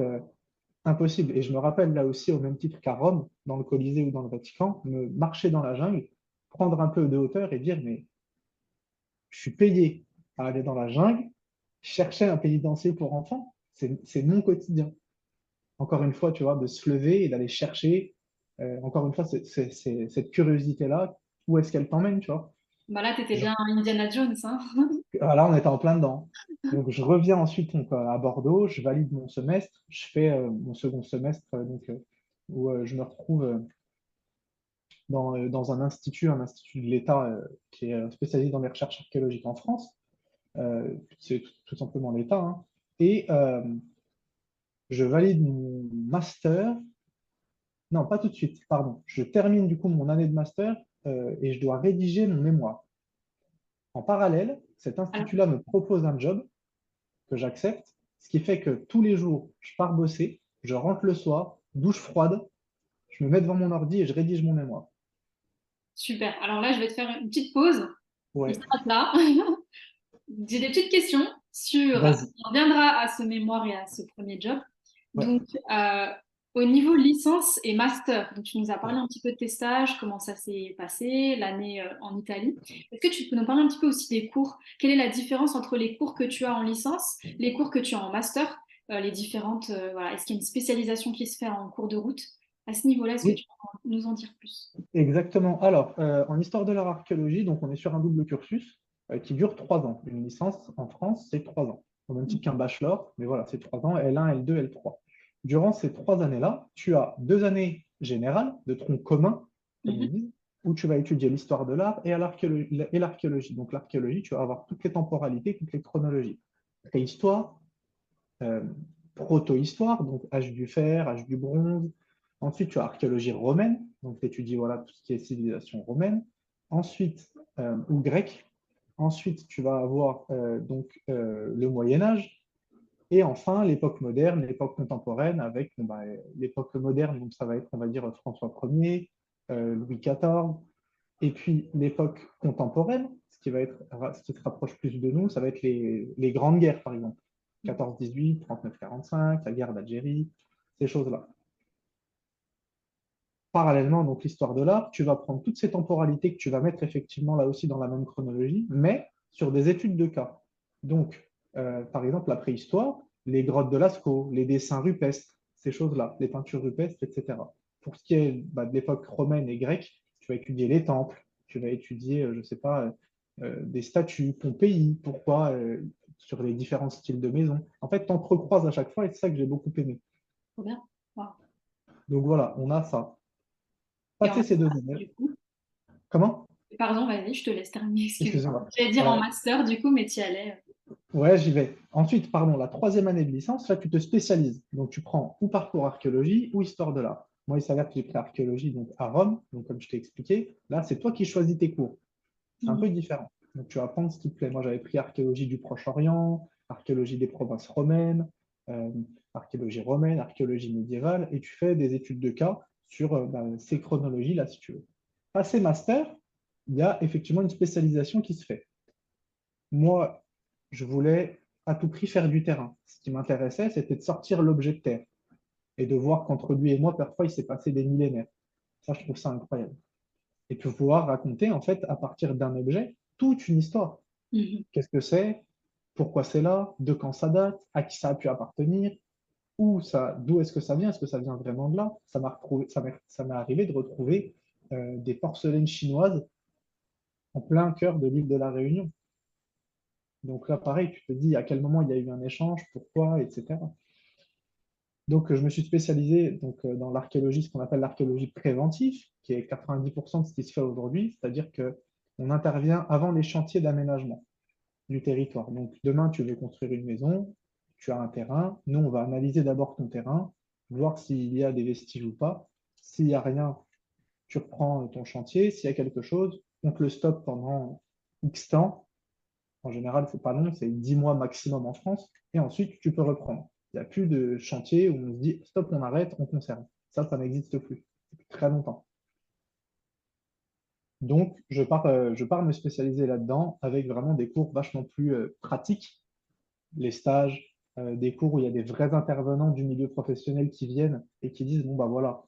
impossible. Et je me rappelle là aussi, au même titre qu'à Rome, dans le Colisée ou dans le Vatican, me marcher dans la jungle, prendre un peu de hauteur et dire, mais je suis payé à aller dans la jungle, chercher un pénitencier pour enfants, c'est mon quotidien. Encore une fois, tu vois, de se lever et d'aller chercher, encore une fois, cette curiosité-là, où est-ce qu'elle t'emmène, tu vois? Bah là, tu étais Je- bien Indiana Jones, hein. Là, on était en plein dedans. Donc, je reviens ensuite donc, à Bordeaux, je valide mon semestre, je fais mon second semestre, où je me retrouve dans un institut de l'État qui est spécialisé dans les recherches archéologiques en France. C'est tout simplement l'État. Hein. Et je valide mon master. Non, pas tout de suite, pardon. Je termine du coup mon année de master et je dois rédiger mon mémoire. En parallèle, cet Alors, institut-là me propose un job que j'accepte, ce qui fait que tous les jours, je pars bosser, je rentre le soir, douche froide, je me mets devant mon ordi et je rédige mon mémoire. super. Alors là, je vais te faire une petite pause. On Ouais, s'arrête là. J'ai des petites questions sur, vas-y. on reviendra à ce mémoire et à ce premier job. Ouais. Donc, au niveau licence et master, donc tu nous as parlé un petit peu de tes stages, comment ça s'est passé, l'année en Italie. Est-ce que tu peux nous parler un petit peu aussi des cours? Quelle est la différence entre les cours que tu as en licence, les cours que tu as en master, les différentes, voilà, est-ce qu'il y a une spécialisation qui se fait en cours de route? À ce niveau-là, est-ce que Oui, tu peux nous en dire plus? exactement. Alors, en histoire de l'art archéologie, donc on est sur un double cursus qui dure 3 ans. Une licence en France, c'est 3 ans. Au même titre qu'un bachelor, mais voilà, c'est 3 ans, L1, L2, L3. Durant ces 3 années-là, tu as 2 années générales de tronc commun, comme Mhm. ils disent, où tu vas étudier l'histoire de l'art et l'archéologie. Donc l'archéologie, tu vas avoir toutes les temporalités, toutes les chronologies. Préhistoire, euh, proto-histoire, donc âge du fer, âge du bronze. Ensuite, tu as archéologie romaine, donc tu étudies voilà, tout ce qui est civilisation romaine. Ensuite, ou grecque. Ensuite, tu vas avoir le Moyen Âge. Et enfin, l'époque moderne, l'époque contemporaine, avec bon, bah, l'époque moderne, donc ça va être, on va dire, François Ier, Louis XIV. Et puis l'époque contemporaine, ce qui se rapproche plus de nous, ça va être les grandes guerres, par exemple. 14-18, 39-45, la guerre d'Algérie, ces choses-là. Parallèlement, donc l'histoire de l'art, tu vas prendre toutes ces temporalités que tu vas mettre effectivement là aussi dans la même chronologie, mais sur des études de cas. Donc, par exemple, la préhistoire, les grottes de Lascaux, les dessins rupestres, ces choses-là, les peintures rupestres, etc. Pour ce qui est bah, de l'époque romaine et grecque, tu vas étudier les temples, tu vas étudier, je ne sais pas, des statues, Pompéi, pourquoi, sur les différents styles de maison. En fait, tu entrecroises à chaque fois et c'est ça que j'ai beaucoup aimé. Trop bien. Wow. Donc voilà, on a ça. Et en Passer ces master, 2 années. du coup? Comment? Pardon, vas-y, je te laisse terminer, excuse-moi. Excusez-moi. J'allais dire en Euh, master, du coup, mais tu y allais. ouais, j'y vais. Ensuite, pardon, la 3e année de licence, là, tu te spécialises. Donc, tu prends ou parcours archéologie ou histoire de l'art. Moi, il s'avère que j'ai pris archéologie donc, à Rome. Donc, comme je t'ai expliqué, là, c'est toi qui choisis tes cours. C'est un Mhm. peu différent. Donc, tu vas prendre ce qui te plaît. Moi, j'avais pris archéologie du Proche-Orient, archéologie des provinces romaines, euh, archéologie romaine, archéologie médiévale, et tu fais des études de cas sur bah, ces chronologies-là, si tu veux. Passé master, il y a effectivement une spécialisation qui se fait. Moi, je voulais à tout prix faire du terrain. Ce qui m'intéressait, c'était de sortir l'objet de terre et de voir qu'entre lui et moi, parfois, il s'est passé des millénaires. Ça, je trouve ça incroyable. Et de pouvoir raconter, en fait, à partir d'un objet, toute une histoire. Mhm. Qu'est-ce que c'est? Pourquoi c'est là? De quand ça date? À qui ça a pu appartenir? D'où est-ce que ça vient? Est-ce que ça vient vraiment de là? Ça m'est arrivé de retrouver des porcelaines chinoises en plein cœur de l'île de la Réunion. Donc là, pareil, tu te dis à quel moment il y a eu un échange, pourquoi, etc. Donc, je me suis spécialisé dans l'archéologie, ce qu'on appelle l'archéologie préventive, qui est 90% de ce qui se fait aujourd'hui, c'est-à-dire qu'on intervient avant les chantiers d'aménagement du territoire. Donc, demain, tu veux construire une maison, tu as un terrain, nous, on va analyser d'abord ton terrain, voir s'il y a des vestiges ou pas. S'il n'y a rien, tu reprends ton chantier. S'il y a quelque chose, on te le stoppe pendant X temps. En général, c'est pas long, c'est 10 mois maximum en France. Et ensuite, tu peux reprendre. Il n'y a plus de chantier où on se dit stop, on arrête, on conserve. Ça n'existe plus. Depuis très longtemps. Donc, je pars me spécialiser là-dedans avec vraiment des cours vachement plus pratiques, les stages, des cours où il y a des vrais intervenants du milieu professionnel qui viennent et qui disent, bon, bah voilà,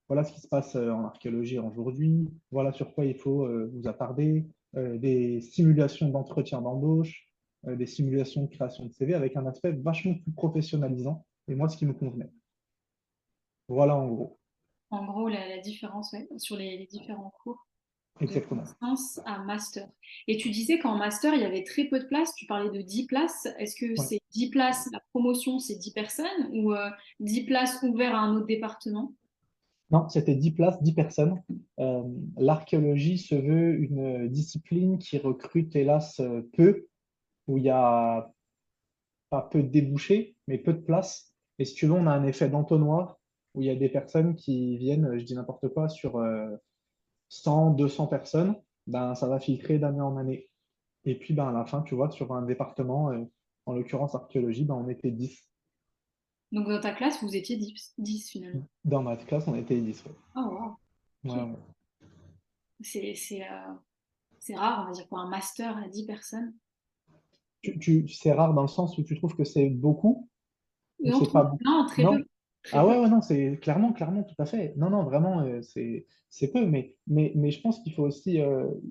voilà ce qui se passe en archéologie aujourd'hui, voilà sur quoi il faut vous attarder, des simulations d'entretien d'embauche, des simulations de création de CV avec un aspect vachement plus professionnalisant, et moi, ce qui me convenait. Voilà en gros, En gros, la différence ouais, sur les différents cours de exactement. licence à master. Et tu disais qu'en master, il y avait très peu de places. Tu parlais de 10 places. Est-ce que Ouais. c'est 10 places, la promotion, c'est 10 personnes ou 10 places ouvertes à un autre département? Non, c'était 10 places, 10 personnes. Euh, L'archéologie se veut une discipline qui recrute, hélas, peu, où il y a pas peu de débouchés, mais peu de place. Et si tu veux, on a un effet d'entonnoir où il y a des personnes qui viennent, je dis n'importe quoi, sur 100, 200 personnes, ben, ça va filtrer d'année en année. Et puis ben, à la fin, tu vois, sur un département, en l'occurrence archéologie, ben, on était 10. Donc dans ta classe, vous étiez 10 finalement. Dans ma classe, on était 10. Ouais. Oh wow. Ouais, Ok. ouais. C'est c'est, euh, c'est rare, on va dire, pour un master à 10 personnes. C'est rare dans le sens où tu trouves que c'est beaucoup ou Non, c'est pas beaucoup? non, très peu. Non? Très Ah peu. ouais, ouais, non, c'est clairement, clairement, tout à fait. Non, non, vraiment, c'est peu, mais je pense qu'il faut aussi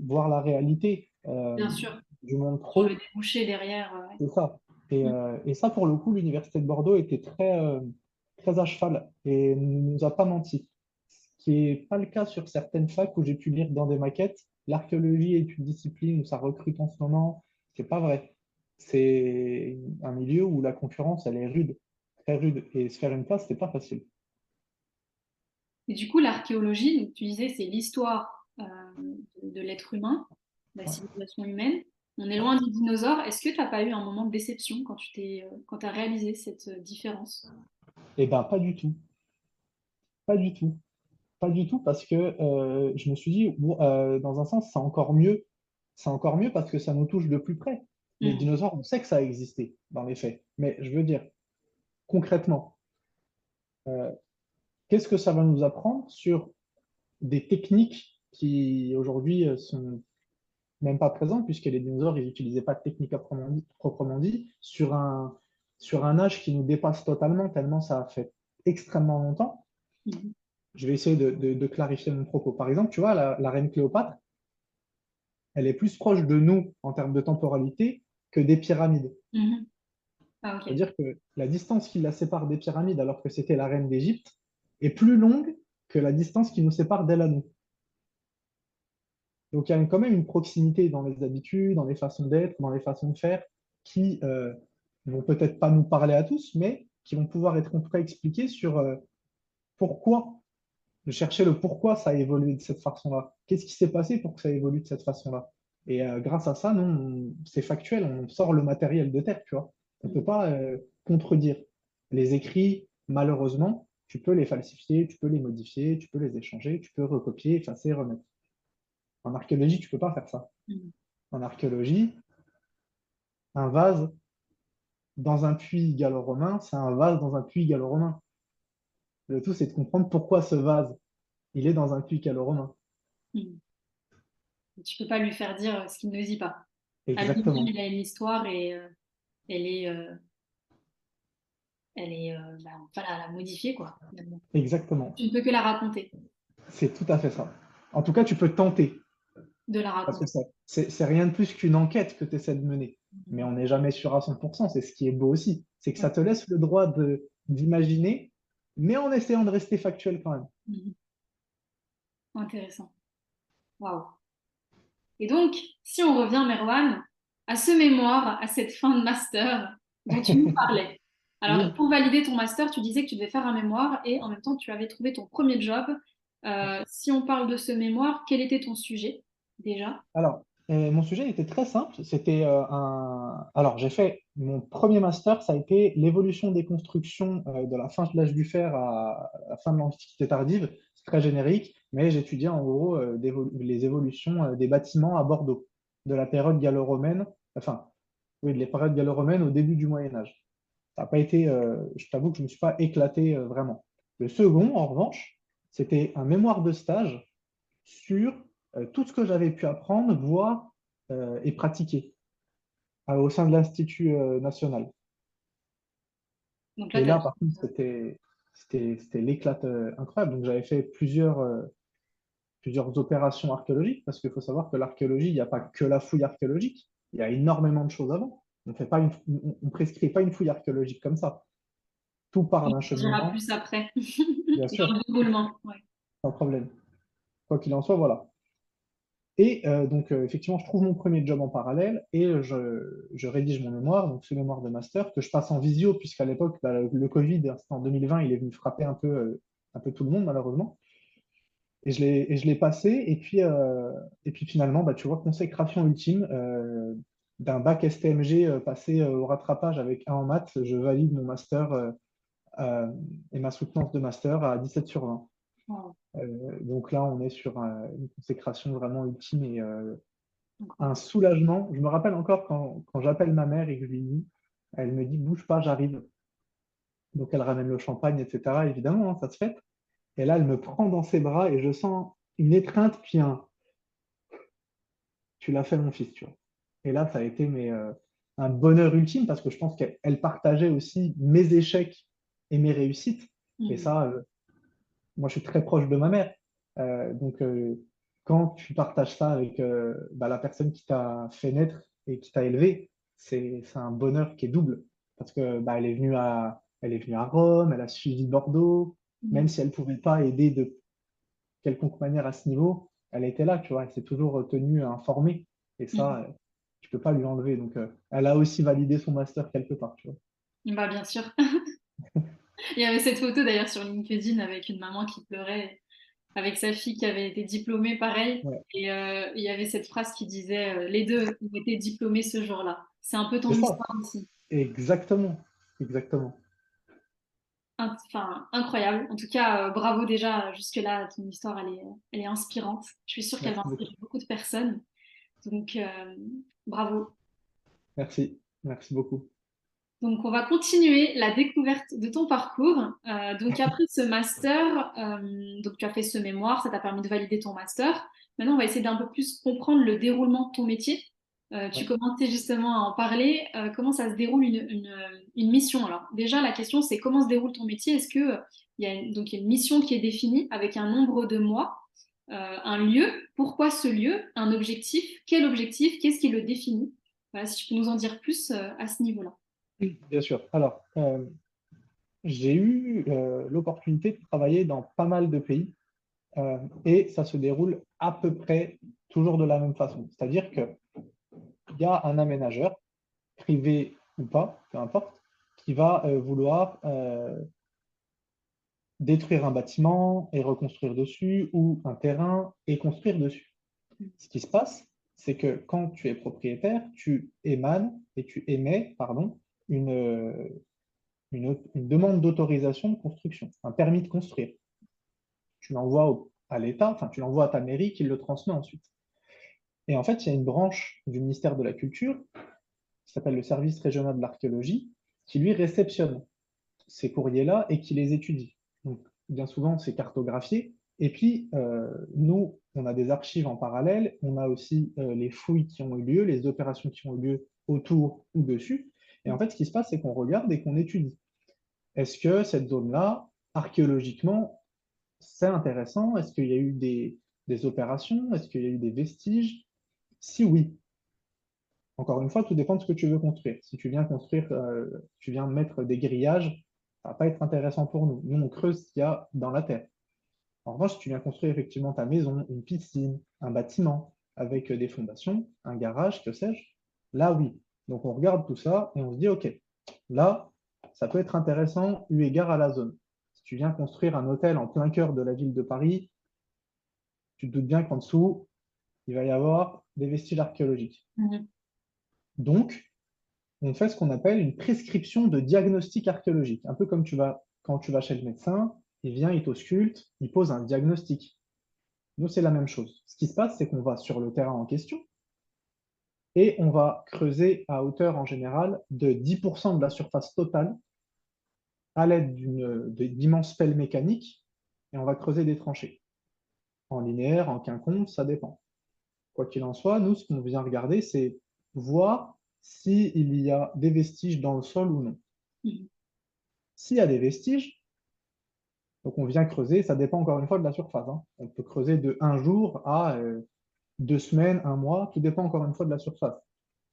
voir la réalité Bien sûr. du monde Sur le pro. débouché derrière. C'est ça. Et ça, pour le coup, l'Université de Bordeaux était très à cheval et ne nous a pas menti. Ce qui n'est pas le cas sur certaines facs où j'ai pu lire dans des maquettes. L'archéologie est une discipline où ça recrute en ce moment. C'est pas vrai. C'est un milieu où la concurrence, elle est rude, très rude. Et se faire une place, c'est pas facile. Et du coup, l'archéologie, donc, tu disais, c'est l'histoire de l'être humain, de la Ouais, civilisation humaine. On est ouais. loin des dinosaures. Est-ce que tu n'as pas eu un moment de déception quand tu as réalisé cette différence? Eh ben, pas du tout. Pas du tout. Pas du tout, parce que je me suis dit, bon, dans un sens, c'est encore mieux. C'est encore mieux parce que ça nous touche de plus près. Les Mhm. dinosaures, on sait que ça a existé dans les faits. Mais je veux dire, concrètement, euh, qu'est-ce que ça va nous apprendre sur des techniques qui aujourd'hui sont même pas présentes, puisque les dinosaures, ils n'utilisaient pas de technique proprement dit, sur un âge qui nous dépasse totalement, tellement ça a fait extrêmement longtemps. Mhm. Je vais essayer de clarifier mon propos. Par exemple, tu vois, la reine Cléopâtre, elle est plus proche de nous en termes de temporalité que des pyramides. Mhm. Ah, ok. C'est-à-dire que la distance qui la sépare des pyramides, alors que c'était la reine d'Égypte, est plus longue que la distance qui nous sépare d'elle à nous. Donc il y a quand même une proximité dans les habitudes, dans les façons d'être, dans les façons de faire, qui vont peut-être pas nous parler à tous, mais qui vont pouvoir être en tout cas expliquées sur pourquoi, de chercher le pourquoi ça a évolué de cette façon-là. Qu'est-ce qui s'est passé pour que ça évolue de cette façon-là? Et grâce à ça, nous, c'est factuel, on sort le matériel de terre, tu vois. On ne peut Mhm. pas contredire. Les écrits, malheureusement, tu peux les falsifier, tu peux les modifier, tu peux les échanger, tu peux recopier, effacer, remettre. En archéologie, tu ne peux pas faire ça. Mhm. En archéologie, un vase dans un puits gallo-romain, c'est un vase dans un puits gallo-romain. Le tout, c'est de comprendre pourquoi ce vase, il est dans un puits gallo-romain. Mhm. Tu peux pas lui faire dire ce qu'il ne dit pas. À lui-même, Exactement. il a une histoire et elle est, bah, voilà, la modifier, quoi, finalement. Exactement. Tu ne peux que la raconter, C'est tout à fait ça. En tout cas, tu peux tenter, de la parce que raconter. c'est rien de plus qu'une enquête que tu essaies de mener. Mais on n'est jamais sûr à 100%, c'est ce qui est beau aussi. C'est que Ouais. ça te laisse le droit d'imaginer, mais en essayant de rester factuel quand même. Mhm. Intéressant. Waouh. Et donc, si on revient, Merwan, à ce mémoire, à cette fin de master dont tu nous parlais. Alors, Oui. pour valider ton master, tu disais que tu devais faire un mémoire et en même temps, tu avais trouvé ton premier job. Si on parle de ce mémoire, quel était ton sujet déjà? Alors, mon sujet était très simple. C'était Alors, j'ai fait mon premier master, ça a été l'évolution des constructions de la fin de l'âge du fer à la fin de l'Antiquité tardive. C'est très générique, mais j'étudiais en gros les évolutions des bâtiments à Bordeaux, de la période gallo-romaine, enfin, oui, de la période gallo-romaine au début du Moyen Âge. Ça n'a pas été, je t'avoue que je ne me suis pas éclaté vraiment. Le second, en revanche, c'était un mémoire de stage sur tout ce que j'avais pu apprendre, voir et pratiquer au sein de l'Institut national. Donc là, Et tu là, par contre, c'était l'éclate incroyable. Donc, j'avais fait plusieurs opérations archéologiques, parce qu'il faut savoir que l'archéologie, il n'y a pas que la fouille archéologique, il y a énormément de choses avant. On prescrit pas une fouille archéologique comme ça. Tout part d'un on dira cheminement, plus après, bien dans sûr, le déroulement. Ouais. sans problème. Quoi qu'il en soit, voilà. Et donc, effectivement, je trouve mon premier job en parallèle et je rédige mon mémoire, donc ce mémoire de master, que je passe en visio, puisqu'à l'époque, bah, le Covid, c'était en 2020, il est venu frapper un peu tout le monde, malheureusement. Et je l'ai passé, et puis finalement, bah, tu vois, consécration ultime d'un bac STMG passé au rattrapage avec un en maths, je valide mon master euh, et ma soutenance de master à 17 sur 20. Wow. Donc là, on est sur une consécration vraiment ultime un Incroyable. soulagement. Je me rappelle encore quand j'appelle ma mère et que je lui dis, elle me dit, bouge pas, j'arrive. Donc elle ramène le champagne, etc. Évidemment, hein, ça se fait. Et là, elle me prend dans ses bras et je sens une étreinte, puis tu l'as fait, mon fils, tu vois. Et là, ça a été un bonheur ultime parce que je pense qu'elle partageait aussi mes échecs et mes réussites. Et Mhm. ça, moi, je suis très proche de ma mère. Donc, quand tu partages ça avec la personne qui t'a fait naître et qui t'a élevé, c'est un bonheur qui est double. Parce que elle est venue à Rome, elle a suivi Bordeaux, même Mhm. si elle ne pouvait pas aider de quelconque manière à ce niveau, elle était là, tu vois, elle s'est toujours tenue informée. Et Mhm. ça, tu peux pas lui enlever. Donc, elle a aussi validé son master quelque part, tu vois. Bah, bien sûr. Il y avait cette photo d'ailleurs sur LinkedIn avec une maman qui pleurait avec sa fille qui avait été diplômée, pareil. Ouais, Et il y avait cette phrase qui disait les deux ont été diplômés ce jour-là. C'est un peu ton c'est ça, histoire aussi. exactement, exactement. Enfin, incroyable. En tout cas, bravo déjà. Jusque-là, ton histoire, elle est inspirante. Je suis sûre qu'elle va Merci beaucoup. inspirer beaucoup de personnes. Donc, bravo. Merci, merci beaucoup. Donc, on va continuer la découverte de ton parcours. Donc, après ce master, donc tu as fait ce mémoire, ça t'a permis de valider ton master. Maintenant, on va essayer d'un peu plus comprendre le déroulement de ton métier. Tu Ouais. commençais justement à en parler. Comment ça se déroule une mission? Alors, déjà, la question, c'est comment se déroule ton métier? Est-ce que donc, il y a une mission qui est définie avec un nombre de mois, un lieu? Pourquoi ce lieu? Un objectif? Quel objectif? Qu'est-ce qui le définit? Voilà, si tu peux nous en dire plus à ce niveau-là. Oui, bien sûr. Alors, j'ai eu l'opportunité de travailler dans pas mal de pays et ça se déroule à peu près toujours de la même façon. C'est-à-dire qu'il y a un aménageur, privé ou pas, peu importe, qui va vouloir détruire un bâtiment et reconstruire dessus ou un terrain et construire dessus. Ce qui se passe, c'est que quand tu es propriétaire, tu émanes et tu émets, pardon, une demande d'autorisation de construction, un permis de construire. Tu l'envoies à l'État, enfin tu l'envoies à ta mairie qui le transmet ensuite. Et en fait, il y a une branche du ministère de la Culture qui s'appelle le service régional de l'archéologie qui lui réceptionne ces courriers-là et qui les étudie. Donc, bien souvent, c'est cartographié. Et puis, nous, on a des archives en parallèle, on a aussi les fouilles qui ont eu lieu, les opérations qui ont eu lieu autour ou dessus. Et en fait, ce qui se passe, c'est qu'on regarde et qu'on étudie. Est-ce que cette zone-là, archéologiquement, c'est intéressant? Est-ce qu'il y a eu des opérations? Est-ce qu'il y a eu des vestiges? Si oui, encore une fois, tout dépend de ce que tu veux construire. Si tu viens construire, tu viens mettre des grillages, ça ne va pas être intéressant pour nous. Nous, on creuse ce qu'il y a dans la terre. En revanche, si tu viens construire effectivement ta maison, une piscine, un bâtiment avec des fondations, un garage, que sais-je, là oui. Donc on regarde tout ça et on se dit, OK, là, ça peut être intéressant eu égard à la zone. Si tu viens construire un hôtel en plein cœur de la ville de Paris, tu te doutes bien qu'en dessous, il va y avoir des vestiges archéologiques. Mhm. Donc, on fait ce qu'on appelle une prescription de diagnostic archéologique. Un peu comme quand tu vas chez le médecin, il vient, il t'ausculte, il pose un diagnostic. Nous, c'est la même chose. Ce qui se passe, c'est qu'on va sur le terrain en question et on va creuser à hauteur en général de 10% de la surface totale à l'aide d'immenses pelles mécaniques et on va creuser des tranchées. En linéaire, en quinconce, ça dépend. Quoi qu'il en soit, nous, ce qu'on vient regarder, c'est voir s'il y a des vestiges dans le sol ou non. Mhm. S'il y a des vestiges, donc on vient creuser, ça dépend encore une fois de la surface, hein. On peut creuser de un jour à 2 semaines, un mois, tout dépend encore une fois de la surface.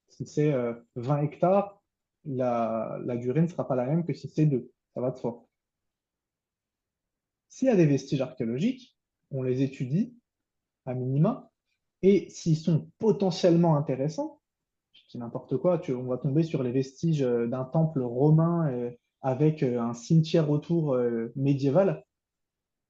Si c'est 20 hectares, la durée ne sera pas la même que si c'est 2. Ça va de soi. S'il y a des vestiges archéologiques, on les étudie à minima, et s'ils sont potentiellement intéressants, je dis n'importe quoi, on va tomber sur les vestiges d'un temple romain avec un cimetière autour médiéval,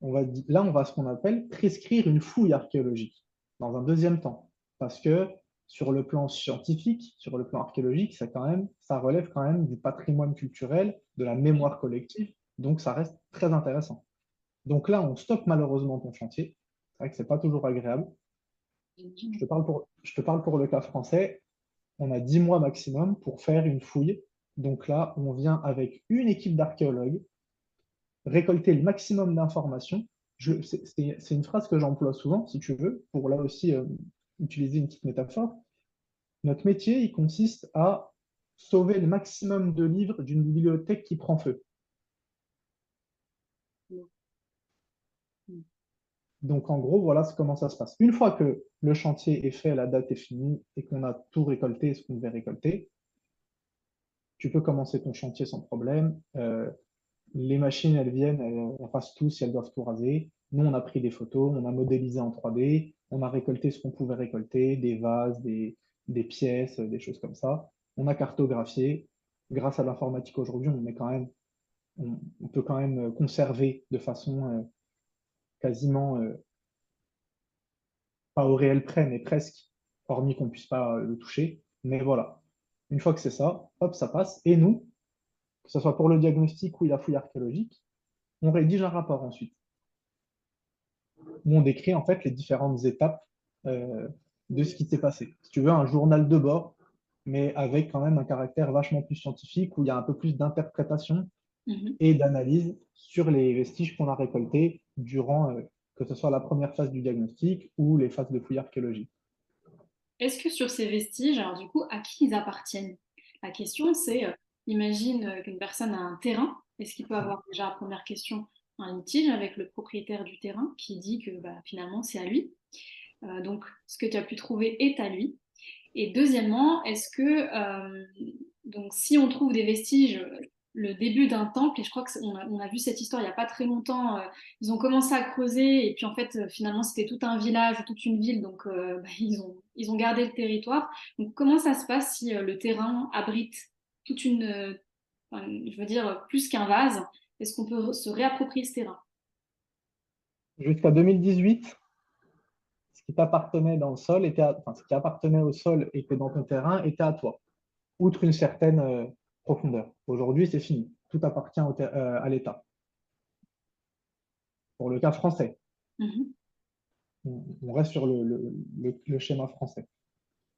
là, on va ce qu'on appelle prescrire une fouille archéologique dans un deuxième temps. Parce que sur le plan scientifique, sur le plan archéologique, ça relève quand même du patrimoine culturel, de la mémoire collective, donc ça reste très intéressant. Donc là, on stoppe malheureusement ton chantier. C'est vrai que ce n'est pas toujours agréable. je te parle pour le cas français, on a 10 mois maximum pour faire une fouille. Donc là, on vient avec une équipe d'archéologues récolter le maximum d'informations. C'est une phrase que j'emploie souvent, si tu veux, pour là aussi utiliser une petite métaphore. Notre métier, il consiste à sauver le maximum de livres d'une bibliothèque qui prend feu. Donc, en gros, voilà comment ça se passe. Une fois que le chantier est fait, la date est finie et qu'on a tout récolté, ce qu'on devait récolter, tu peux commencer ton chantier sans problème. Les machines, elles viennent, elles rasent tout si elles doivent tout raser. Nous, on a pris des photos, on a modélisé en 3D, on a récolté ce qu'on pouvait récolter, des vases, des pièces, des choses comme ça. On a cartographié. Grâce à l'informatique aujourd'hui, on peut quand même conserver de façon quasiment pas au réel près, mais presque, hormis qu'on puisse pas le toucher. Mais voilà, une fois que c'est ça, hop, ça passe. Et nous, que ce soit pour le diagnostic ou la fouille archéologique, on rédige un rapport ensuite, où on décrit en fait les différentes étapes de ce qui s'est passé. Si tu veux, un journal de bord, mais avec quand même un caractère vachement plus scientifique, où il y a un peu plus d'interprétation Mhm. et d'analyse sur les vestiges qu'on a récoltés durant que ce soit la première phase du diagnostic ou les phases de fouille archéologique. Est-ce que sur ces vestiges, alors du coup, à qui ils appartiennent? La question, c'est, imagine qu'une personne a un terrain. Est-ce qu'il peut avoir déjà, première question, un litige avec le propriétaire du terrain qui dit que bah, finalement c'est à lui? Donc, ce que tu as pu trouver est à lui. Et deuxièmement, est-ce que, donc, si on trouve des vestiges, le début d'un temple, et je crois on a vu cette histoire il n'y a pas très longtemps, ils ont commencé à creuser, et puis en fait, finalement, c'était tout un village ou toute une ville, donc bah, ils ont gardé le territoire. Donc, comment ça se passe si le terrain abrite toute une, enfin, je veux dire, plus qu'un vase? Est-ce qu'on peut se réapproprier ce terrain? Jusqu'à 2018, ce qui t'appartenait dans le sol enfin, ce qui appartenait au sol et était dans ton terrain était à toi, outre une certaine profondeur. Aujourd'hui, c'est fini. Tout appartient à l'État. Pour le cas français, Mhm. on reste sur le schéma français.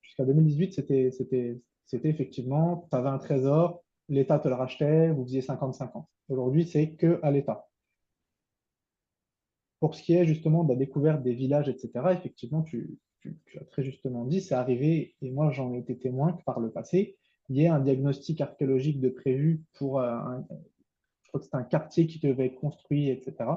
Jusqu'à 2018, c'était effectivement, tu avais un trésor, l'État te le rachetait, vous faisiez 50-50. Aujourd'hui, c'est que à l'État. Pour ce qui est justement de la découverte des villages, etc., effectivement, tu as très justement dit, c'est arrivé, et moi j'en ai été témoin que par le passé, il y ait un diagnostic archéologique de prévu pour je crois que c'était un quartier qui devait être construit, etc.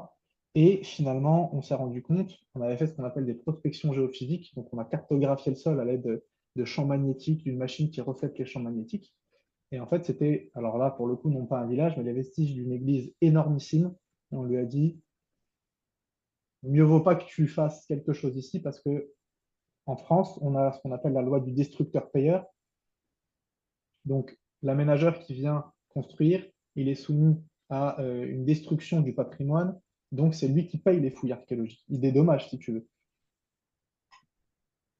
Et finalement, on s'est rendu compte, on avait fait ce qu'on appelle des prospections géophysiques, donc on a cartographié le sol à l'aide de champs magnétiques, d'une machine qui reflète les champs magnétiques. Et en fait, c'était, alors là, pour le coup, non pas un village, mais les vestiges d'une église énormissime. Et on lui a dit, mieux vaut pas que tu fasses quelque chose ici parce que en France, on a ce qu'on appelle la loi du destructeur-payeur. Donc, l'aménageur qui vient construire, il est soumis à une destruction du patrimoine. Donc, c'est lui qui paye les fouilles archéologiques. Il dédommage, si tu veux.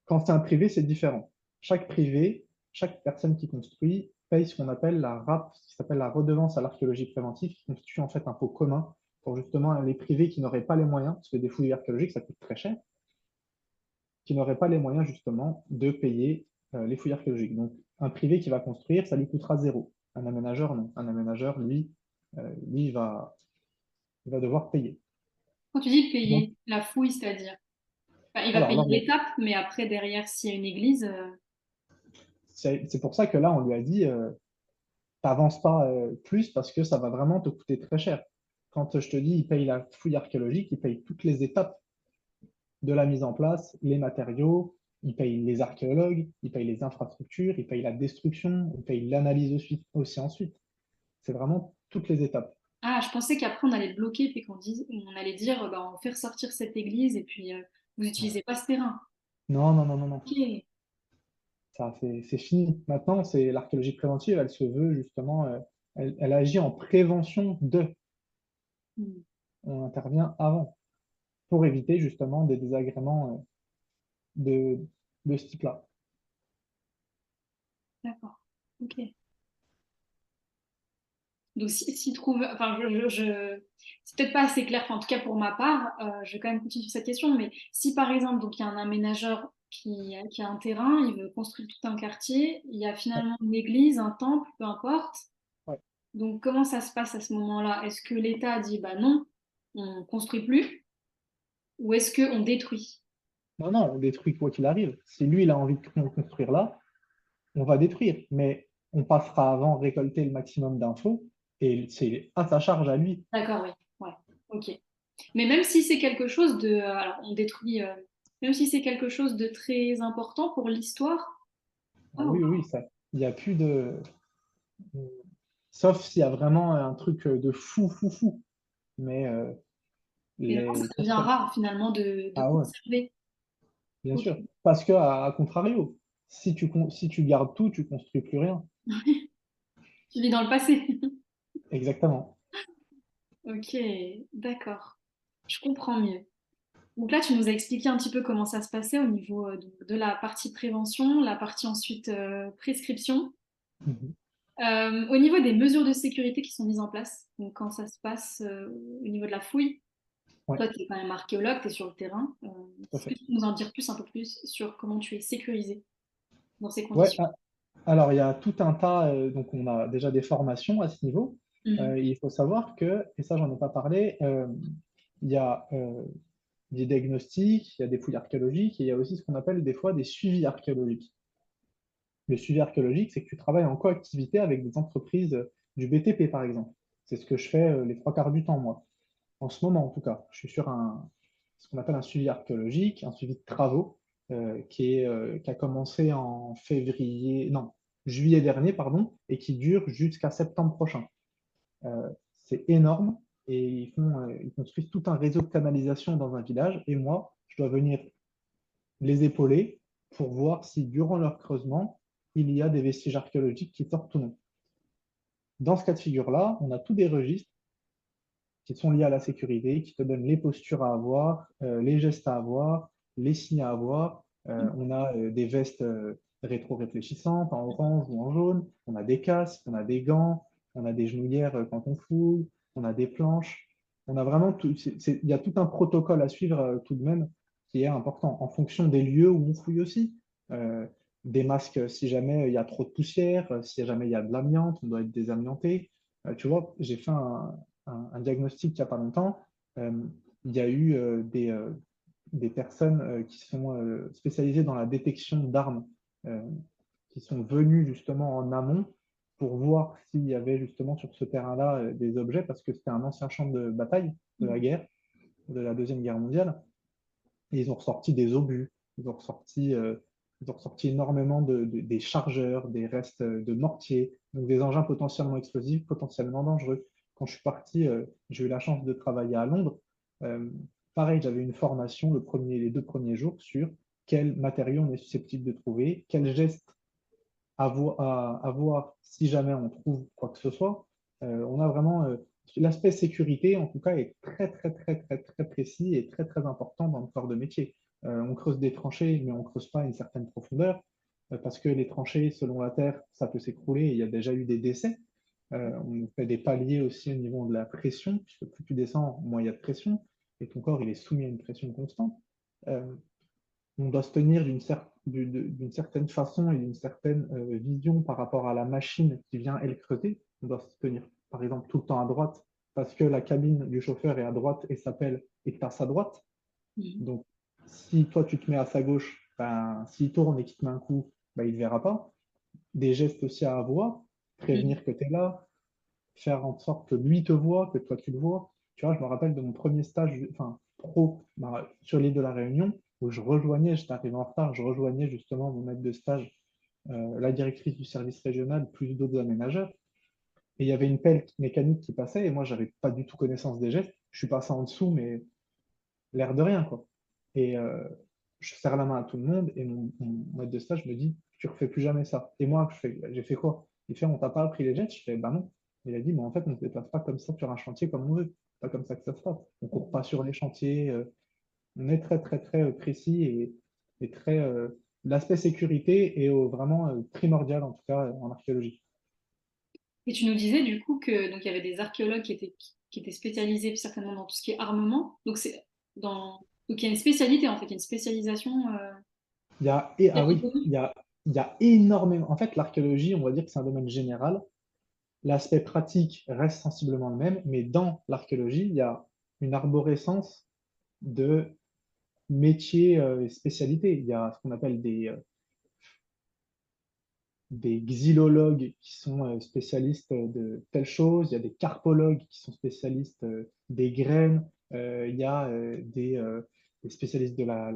Quand c'est un privé, c'est différent. Chaque privé, chaque personne qui construit paye ce qu'on appelle la RAP, ce qui s'appelle la redevance à l'archéologie préventive, qui constitue en fait un pot commun pour justement les privés qui n'auraient pas les moyens, parce que des fouilles archéologiques, ça coûte très cher, qui n'auraient pas les moyens justement de payer les fouilles archéologiques. Donc, un privé qui va construire, ça lui coûtera zéro. Un aménageur, non. Un aménageur, lui il va devoir payer. Quand tu dis Donc, payer la fouille, c'est-à-dire? Enfin, il va alors payer là, l'étape, mais après, derrière, s'il y a une église, c'est pour ça que là, on lui a dit, t'avances pas plus parce que ça va vraiment te coûter très cher. Quand je te dis, il paye la fouille archéologique, il paye toutes les étapes de la mise en place, les matériaux, il paye les archéologues, il paye les infrastructures, il paye la destruction, il paye l'analyse aussi ensuite. C'est vraiment toutes les étapes. ah, je pensais qu'après, on allait bloquer, puis on allait dire, bah, on fait ressortir cette église, et puis vous n'utilisez pas ce terrain. Non, non, non, non, non. Ok. Ça, c'est fini. Maintenant, c'est l'archéologie préventive, elle se veut justement, elle agit en prévention de. Hmm. On intervient avant pour éviter justement des désagréments de, de ce type-là. D'accord. Ok. Donc, s'ils trouvent, enfin, c'est peut-être pas assez clair, enfin, en tout cas pour ma part, je vais quand même continuer sur cette question, mais si par exemple, donc il y a un aménageur qui a un terrain, il veut construire tout un quartier. Il y a finalement une église, un temple, peu importe. Ouais. Donc, comment ça se passe à ce moment-là? Est-ce que l'État dit, bah non, on construit plus, ou est-ce qu'on détruit? Non, non, on détruit quoi qu'il arrive. Si lui, il a envie de construire là, on va détruire. Mais on passera avant récolter le maximum d'infos et c'est à sa charge à lui. D'accord, oui. Ouais, ok. Mais même si c'est quelque chose de, alors on détruit, même si c'est quelque chose de très important pour l'histoire. Ah Oh, oui, oui, ça. Il n'y a plus de. Sauf s'il y a vraiment un truc de fou, fou, fou. Mais mais non, ça les devient personnes. rare finalement de Ah ouais, conserver. bien Ok. sûr. Parce que, à contrario, si tu gardes tout, tu construis plus rien. Tu vis dans le passé. Exactement. Ok, d'accord. Je comprends mieux. Donc là, tu nous as expliqué un petit peu comment ça se passait au niveau de la partie prévention, la partie ensuite prescription. Mhm. Au niveau des mesures de sécurité qui sont mises en place, donc quand ça se passe au niveau de la fouille, Ouais, toi, tu es quand même archéologue, tu es sur le terrain. tout à Est-ce que fait. tu peux nous en dire plus, un peu plus sur comment tu es sécurisé dans ces Ouais, conditions? alors il y a tout un tas, donc on a déjà des formations à ce niveau. Mhm. Il faut savoir que, et ça j'en ai pas parlé, il y a des diagnostics, il y a des fouilles archéologiques et il y a aussi ce qu'on appelle des fois des suivis archéologiques. Le suivi archéologique, c'est que tu travailles en coactivité avec des entreprises du BTP par exemple. C'est ce que je fais les trois quarts du temps, moi. En ce moment, en tout cas, je suis sur ce qu'on appelle un suivi archéologique, un suivi de travaux qui a commencé en février, non, juillet dernier, pardon, et qui dure jusqu'à septembre prochain. Euh, c'est énorme et ils construisent tout un réseau de canalisation dans un village et moi, je dois venir les épauler pour voir si durant leur creusement, il y a des vestiges archéologiques qui sortent ou non. Dans ce cas de figure-là, on a tous des registres qui sont liés à la sécurité, qui te donnent les postures à avoir, les gestes à avoir, les signes à avoir. On a des vestes rétro-réfléchissantes en orange ou en jaune. On a des casques, on a des gants, on a des genouillères quand on fouille, on a des planches. On a vraiment tout, il y a tout un protocole à suivre tout de même qui est important en fonction des lieux où on fouille aussi. Euh, des masques si jamais il y a trop de poussière, si jamais il y a de l'amiante, on doit être désamianté. Tu vois, j'ai fait un diagnostic il n'y a pas longtemps. Euh, il y a eu des personnes qui sont spécialisées dans la détection d'armes, euh, qui sont venues justement en amont pour voir s'il y avait justement sur ce terrain-là des objets, parce que c'était un ancien champ de bataille de la guerre, de la Deuxième Guerre mondiale. Et ils ont ressorti des obus, ils ont ressorti énormément des chargeurs, des restes de mortiers, donc des engins potentiellement explosifs, potentiellement dangereux. Quand je suis parti, j'ai eu la chance de travailler à Londres. Euh, Pareil, j'avais une formation les 2 premiers jours sur quels matériaux on est susceptible de trouver, quels gestes avoir si jamais on trouve quoi que ce soit. On a vraiment l'aspect sécurité, en tout cas, est très, très, très, très, très précis et très, très important dans le corps de métier. On creuse des tranchées, mais on ne creuse pas à une certaine profondeur, parce que les tranchées, selon la Terre, ça peut s'écrouler et il y a déjà eu des décès. On fait des paliers aussi au niveau de la pression, puisque plus tu descends, moins il y a de pression, et ton corps il est soumis à une pression constante. Euh, on doit se tenir d'une certaine façon et d'une certaine vision par rapport à la machine qui vient, elle, creuser. On doit se tenir, par exemple, tout le temps à droite parce que la cabine du chauffeur est à droite et s'appelle et passe à droite. Mhm. Donc, si toi, tu te mets à sa gauche, ben, s'il tourne et qu'il te met un coup, ben, il ne te verra pas. Des gestes aussi à avoir, Mhm. prévenir que tu es là, faire en sorte que lui te voit, que toi tu le vois. Tu vois, je me rappelle de mon premier stage, enfin, pro, sur l'île de la Réunion, où j'étais arrivé en retard, je rejoignais justement mon maître de stage, la directrice du service régional, plus d'autres aménageurs. Et il y avait une pelle mécanique qui passait, et moi, j'avais pas du tout connaissance des gestes. Je suis passé en dessous, mais l'air de rien, quoi. Et je serre la main à tout le monde, et mon maître de stage me dit, tu refais plus jamais ça. Et moi, j'ai fait quoi? Il fait, on t'a pas appris les gestes? Je fais, bah non. Il a dit, mais en fait, on ne se déplace pas comme ça sur un chantier comme on veut. C'est pas comme ça que ça se passe. On court pas sur les chantiers. On est très, très, très précis et très. L'aspect sécurité est vraiment primordial, en tout cas, en archéologie. Et tu nous disais du coup que donc il y avait des archéologues qui étaient spécialisés certainement dans tout ce qui est armement. Donc c'est dans donc il y a une spécialité en fait, il y a une spécialisation. Ah oui, il y a énormément. En fait, l'archéologie, on va dire que c'est un domaine général. L'aspect pratique reste sensiblement le même, mais dans l'archéologie, il y a une arborescence de métiers et spécialités. Il y a ce qu'on appelle des xylologues qui sont spécialistes de telle chose, il y a des carpologues qui sont spécialistes des graines, il y a des spécialistes de la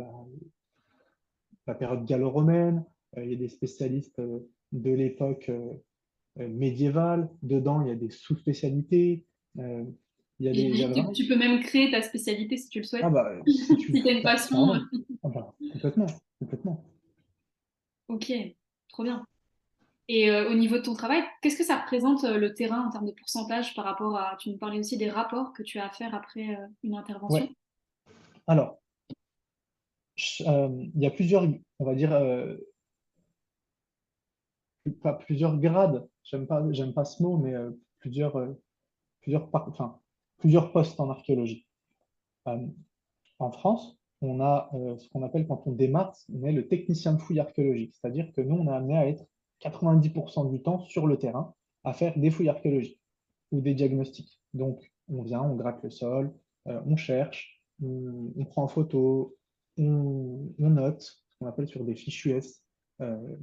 période gallo-romaine, il y a des spécialistes de l'époque médiévale, dedans il y a des sous-spécialités, euh, il y a J'imagine que vraiment... tu peux même créer ta spécialité si tu le Ah souhaites. bah, si tu... Si tu as une Bah, passion. clairement. Ah bah, complètement, complètement. Ok, trop bien. Et au niveau de ton travail, qu'est-ce que ça représente le terrain en termes de pourcentage par rapport à... Tu nous parlais aussi des rapports que tu as à faire après une intervention. Ouais. Alors, il y a plusieurs, on va dire, pas plusieurs grades, j'aime pas ce mot, mais enfin, plusieurs postes en archéologie. Euh, En France, on a ce qu'on appelle quand on démarre, on est le technicien de fouille archéologique, c'est-à-dire que nous, on est amené à être 90% du temps sur le terrain à faire des fouilles archéologiques ou des diagnostics. Donc, on vient, on gratte le sol, on cherche, on prend en photo, on note, ce qu'on appelle sur des fiches US, euh,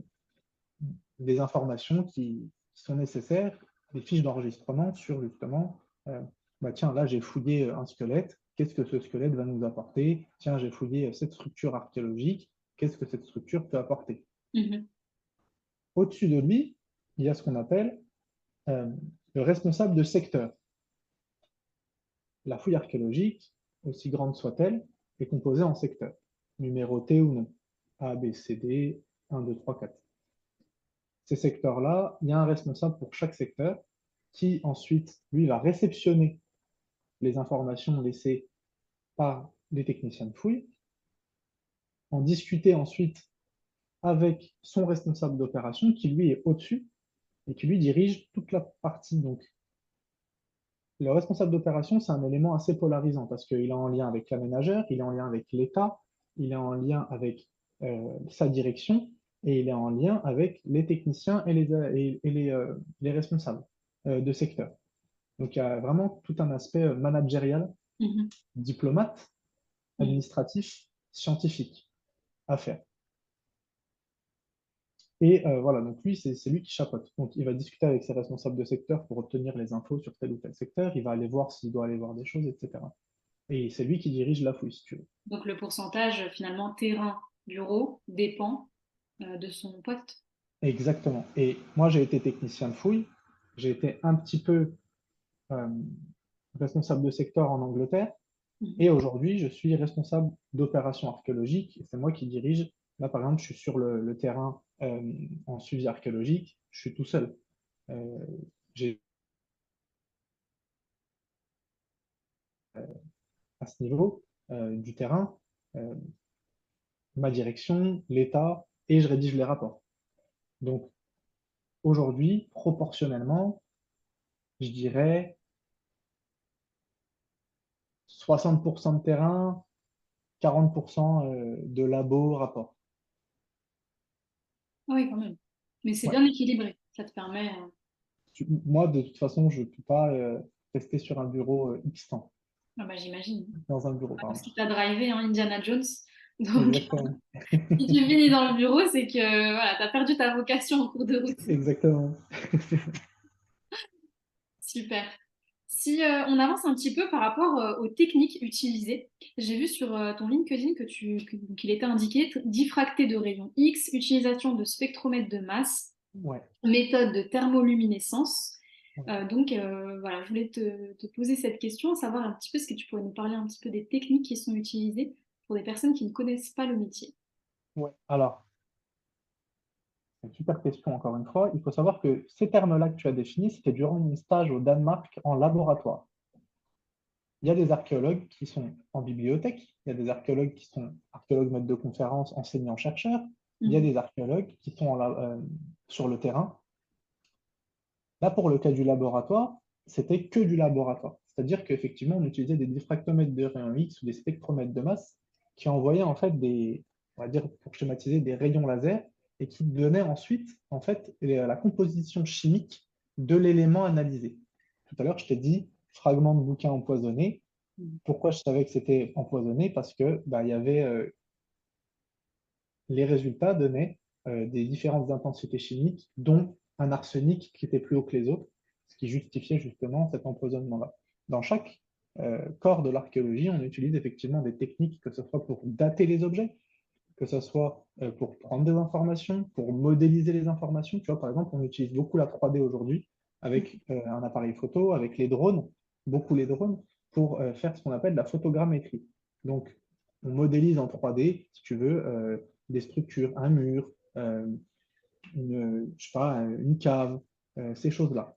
des informations qui sont nécessaires, des fiches d'enregistrement sur justement, bah tiens, là j'ai fouillé un squelette, qu'est-ce que ce squelette va nous apporter? Tiens, j'ai fouillé cette structure archéologique, qu'est-ce que cette structure peut apporter? Mhm. Au-dessus de lui, il y a ce qu'on appelle euh, le responsable de secteur. La fouille archéologique, aussi grande soit-elle, est composée en secteurs, numérotés ou non. A, B, C, D, 1, 2, 3, 4. Ces secteurs-là, il y a un responsable pour chaque secteur qui ensuite, lui, va réceptionner les informations laissées par les techniciens de fouille, en discuter ensuite avec son responsable d'opération qui, lui, est au-dessus et qui, lui, dirige toute la partie. Donc, le responsable d'opération, c'est un élément assez polarisant parce qu'il est en lien avec l'aménageur, il est en lien avec l'État, il est en lien avec sa direction et il est en lien avec les techniciens et les responsables de secteur. Donc, il y a vraiment tout un aspect managérial, Mhm. diplomate, Mhm. administratif, scientifique à faire. Et voilà, donc lui, c'est lui qui chapeaute. Donc, il va discuter avec ses responsables de secteur pour obtenir les infos sur tel ou tel secteur. Il va aller voir s'il doit aller voir des choses, etc. Et c'est lui qui dirige la fouille, si tu veux. Donc le pourcentage finalement terrain-bureau dépend de son poste. Exactement. Et moi, j'ai été technicien de fouille. J'ai été un petit peu euh, responsable de secteur en Angleterre. Mhm. Et aujourd'hui, je suis responsable d'opérations archéologiques. Et c'est moi qui dirige. Là, par exemple, je suis sur le terrain en suivi archéologique. Je suis tout seul. Euh, j'ai à ce niveau du terrain euh, ma direction, l'État, et je rédige les rapports. Donc aujourd'hui, proportionnellement, je dirais 60% de terrain, 40% de labo, rapport. Ah oui, quand même. Mais c'est Ouais. bien équilibré. Ça te permet. Moi, de toute façon, je ne peux pas rester sur un bureau X temps, Ah bah, j'imagine. dans un bureau, Parce pardon. qu'il t'a drivé, hein, Indiana Jones. Donc, Exactement. si tu finis dans le bureau, c'est que voilà, tu as perdu ta vocation en cours de route. Exactement. Super. Si on avance un petit peu par rapport aux techniques utilisées, j'ai vu sur ton LinkedIn qu'il était indiqué diffracté de rayon X, utilisation de spectromètre de masse, Ouais. méthode de thermoluminescence. Ouais. Voilà, je voulais te poser cette question, savoir un petit peu, ce que tu pourrais nous parler un petit peu des techniques qui sont utilisées pour des personnes qui ne connaissent pas le métier. Ouais. Alors, c'est une super question encore une fois. Il faut savoir que ces termes-là que tu as définis, c'était durant mon stage au Danemark en laboratoire. Il y a des archéologues qui sont en bibliothèque, il y a des archéologues qui sont archéologues maîtres de conférences, enseignants-chercheurs, il y a Mhm. des archéologues qui sont sur le terrain. Là, pour le cas du laboratoire, c'était que du laboratoire. C'est-à-dire qu'effectivement, on utilisait des diffractomètres de rayon X ou des spectromètres de masse qui envoyaient en fait on va dire, pour schématiser, des rayons laser et qui donnaient ensuite, en fait, la composition chimique de l'élément analysé. Tout à l'heure, je t'ai dit fragment de bouquin empoisonné. Pourquoi je savais que c'était empoisonné? Parce que bah, il y avait, les résultats donnaient des différentes intensités chimiques, dont un arsenic qui était plus haut que les autres, ce qui justifiait justement cet empoisonnement-là. Dans chaque corps de l'archéologie, on utilise effectivement des techniques, que ce soit pour dater les objets, que ce soit pour prendre des informations, pour modéliser les informations. Tu vois, par exemple, on utilise beaucoup la 3D aujourd'hui avec un appareil photo, avec les drones, beaucoup les drones, pour faire ce qu'on appelle la photogrammétrie. Donc, on modélise en 3D, si tu veux, des structures, un mur, je sais pas, une cave, ces choses-là.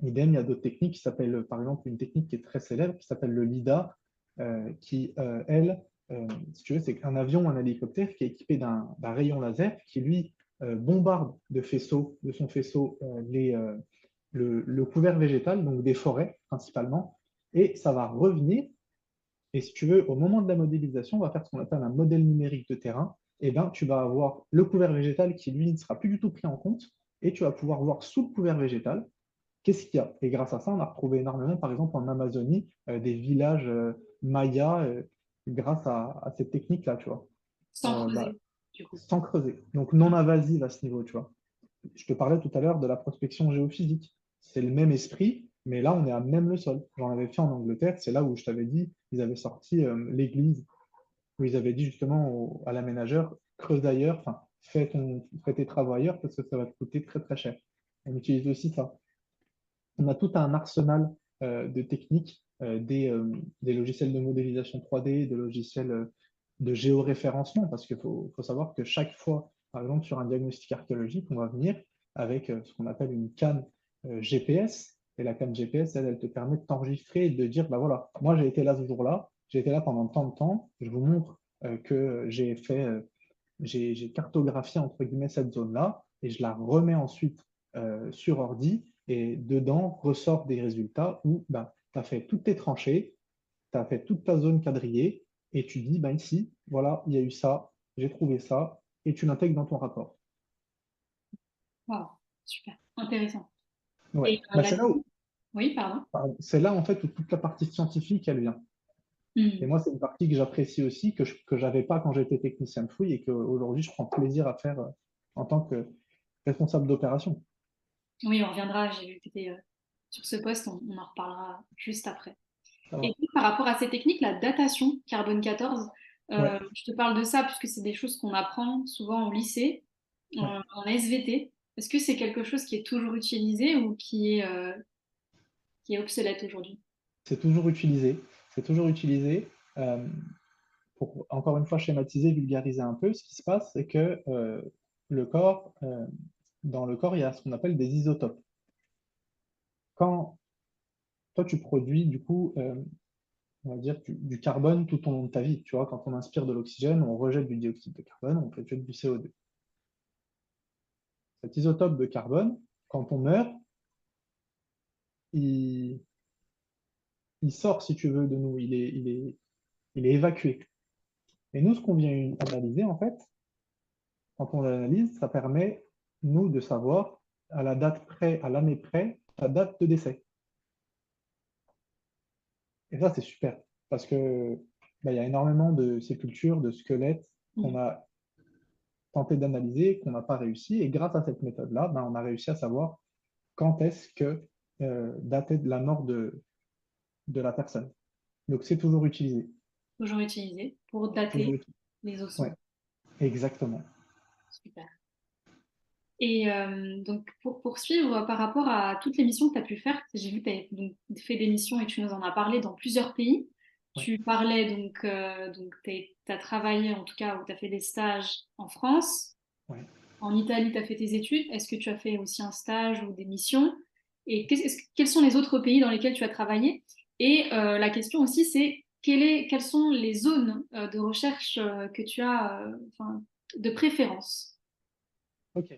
Idem, il y a d'autres techniques qui s'appellent, par exemple, une technique qui est très célèbre qui s'appelle le LIDAR, qui, elle, si tu veux, c'est un avion ou un hélicoptère qui est équipé d'un rayon laser qui, lui, bombarde de son faisceau le couvert végétal, donc des forêts principalement, et ça va revenir. Et si tu veux, au moment de la modélisation, on va faire ce qu'on appelle un modèle numérique de terrain. Et ben, tu vas avoir le couvert végétal qui, lui, ne sera plus du tout pris en compte, et tu vas pouvoir voir sous le couvert végétal qu'est-ce qu'il y a. Et grâce à ça, on a retrouvé énormément, par exemple en Amazonie, des villages mayas grâce à cette technique-là, tu vois. Sans Bah, creuser, du coup. sans creuser. Donc non invasive à ce niveau, tu vois. Je te parlais tout à l'heure de la prospection géophysique. C'est le même esprit, mais là, on est à même le sol. J'en avais fait en Angleterre, c'est là où je t'avais dit, ils avaient sorti l'église, où ils avaient dit justement à l'aménageur, creuse ailleurs, enfin, fais tes travaux ailleurs parce que ça va te coûter très très cher. On utilise aussi ça. On a tout un arsenal de techniques, des logiciels de modélisation 3D, des logiciels de géoréférencement, parce qu'il faut savoir que chaque fois, par exemple, sur un diagnostic archéologique, on va venir avec ce qu'on appelle une canne GPS. Et la canne GPS, elle te permet de t'enregistrer et de dire, bah voilà, moi j'ai été là ce jour-là, j'ai été là pendant tant de temps, je vous montre que j'ai cartographié entre guillemets cette zone-là et je la remets ensuite sur ordi et dedans ressortent des résultats où bah, tu as fait toutes tes tranchées, tu as fait toute ta zone quadrillée et tu dis bah, ici, voilà, il y a eu ça, j'ai trouvé ça et tu l'intègres dans ton rapport. Wow, super, intéressant. Ouais. Et Bah, c'est là où, oui, pardon. c'est là en fait où toute la partie scientifique elle vient. Et Hmm. moi, c'est une partie que j'apprécie aussi, que je n'avais pas quand j'étais technicien de fouille et qu'aujourd'hui, je prends plaisir à faire en tant que responsable d'opération. Oui, on reviendra, j'ai vu que tu étais sur ce poste, on en reparlera juste après. Ça Et va. puis, par rapport à ces techniques, la datation carbone 14, Ouais. je te parle de ça puisque c'est des choses qu'on apprend souvent au lycée, Ouais. en SVT. Est-ce que c'est quelque chose qui est toujours utilisé ou qui est obsolète aujourd'hui? C'est toujours utilisé. C'est toujours utilisé. Euh, pour encore une fois schématiser, vulgariser un peu, ce qui se passe, c'est que le corps, dans le corps, il y a ce qu'on appelle des isotopes. Quand toi, tu produis du coup, on va dire, du carbone tout au long de ta vie, tu vois, quand on inspire de l'oxygène, on rejette du dioxyde de carbone, on rejette du CO2. Cet isotope de carbone, quand on meurt, il, il sort, si tu veux, de nous, il est évacué. Et nous, ce qu'on vient analyser, en fait, quand on l'analyse, ça permet, nous, de savoir à la date près, à l'année près, la date de décès. Et ça, c'est super, parce que bah, il y a énormément de sépultures, de squelettes qu'on Mm. a tenté d'analyser, qu'on n'a pas réussi. Et grâce à cette méthode-là, bah, on a réussi à savoir quand est-ce que datait de la mort de la personne. Donc, c'est toujours utilisé. Toujours utilisé pour Toujours dater utilisé. les Ouais, ossements. exactement. Super. Et donc, pour poursuivre par rapport à toutes les missions que tu as pu faire, j'ai vu que tu as fait des missions et tu nous en as parlé dans plusieurs pays. Ouais, Tu parlais donc tu as travaillé en tout cas, ou tu as fait des stages en France. ouais. En Italie, tu as fait tes études. Est-ce que tu as fait aussi un stage ou des missions? Et quels sont les autres pays dans lesquels tu as travaillé? Et la question aussi, c'est quelles sont les zones de recherche que tu as enfin, de préférence? Ok.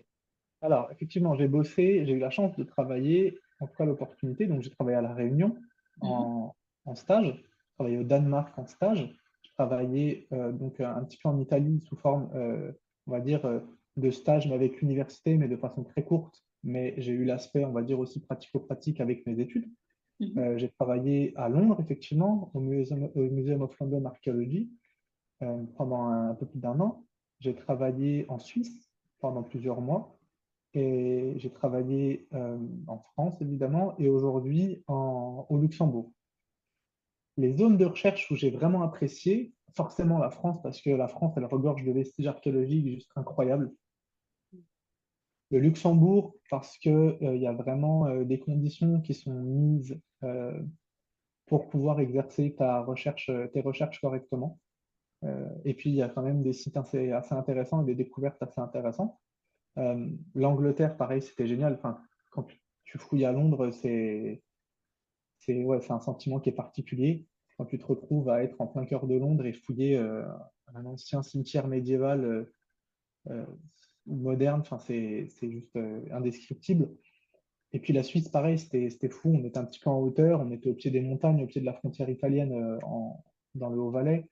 Alors, effectivement, j'ai eu la chance de travailler, en tout cas l'opportunité, donc j'ai travaillé à La Réunion Mhm. en stage, j'ai travaillé au Danemark en stage, j'ai travaillé donc un petit peu en Italie sous forme, on va dire, de stage, mais avec l'université, mais de façon très courte. Mais j'ai eu l'aspect, on va dire, aussi pratico-pratique avec mes études. Mhm. J'ai travaillé à Londres, effectivement, au Museum of London Archaeology pendant un peu plus d'un an. J'ai travaillé en Suisse pendant plusieurs mois et j'ai travaillé en France, évidemment, et aujourd'hui au Luxembourg. Les zones de recherche où j'ai vraiment apprécié, forcément la France, parce que la France, elle regorge de vestiges archéologiques juste incroyables. Le Luxembourg, parce que, il y a vraiment des conditions qui sont mises pour pouvoir exercer tes recherches correctement. Et puis, il y a quand même des sites assez intéressants et des découvertes assez intéressantes. L'Angleterre, pareil, c'était génial. Enfin, quand tu fouilles à Londres, ouais, c'est un sentiment qui est particulier. Quand tu te retrouves à être en plein cœur de Londres et fouiller un ancien cimetière médiéval euh, ou moderne, enfin, c'est juste indescriptible. Et puis la Suisse, pareil, c'était fou. On était un petit peu en hauteur, on était au pied des montagnes, au pied de la frontière italienne dans le Haut-Valais.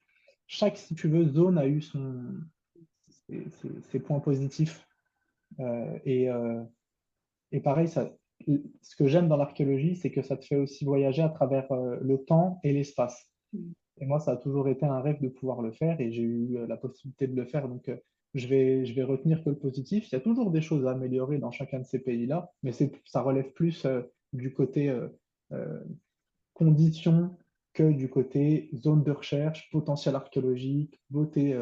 Chaque, si tu veux, zone a eu ses points positifs. Euh, et, euh, et pareil, ce que j'aime dans l'archéologie, c'est que ça te fait aussi voyager à travers le temps et l'espace. Et moi, ça a toujours été un rêve de pouvoir le faire et j'ai eu la possibilité de le faire. Donc, je vais retenir que le positif. Il y a toujours des choses à améliorer dans chacun de ces pays-là, mais ça relève plus du côté euh, conditions que du côté zone de recherche, potentiel archéologique, beauté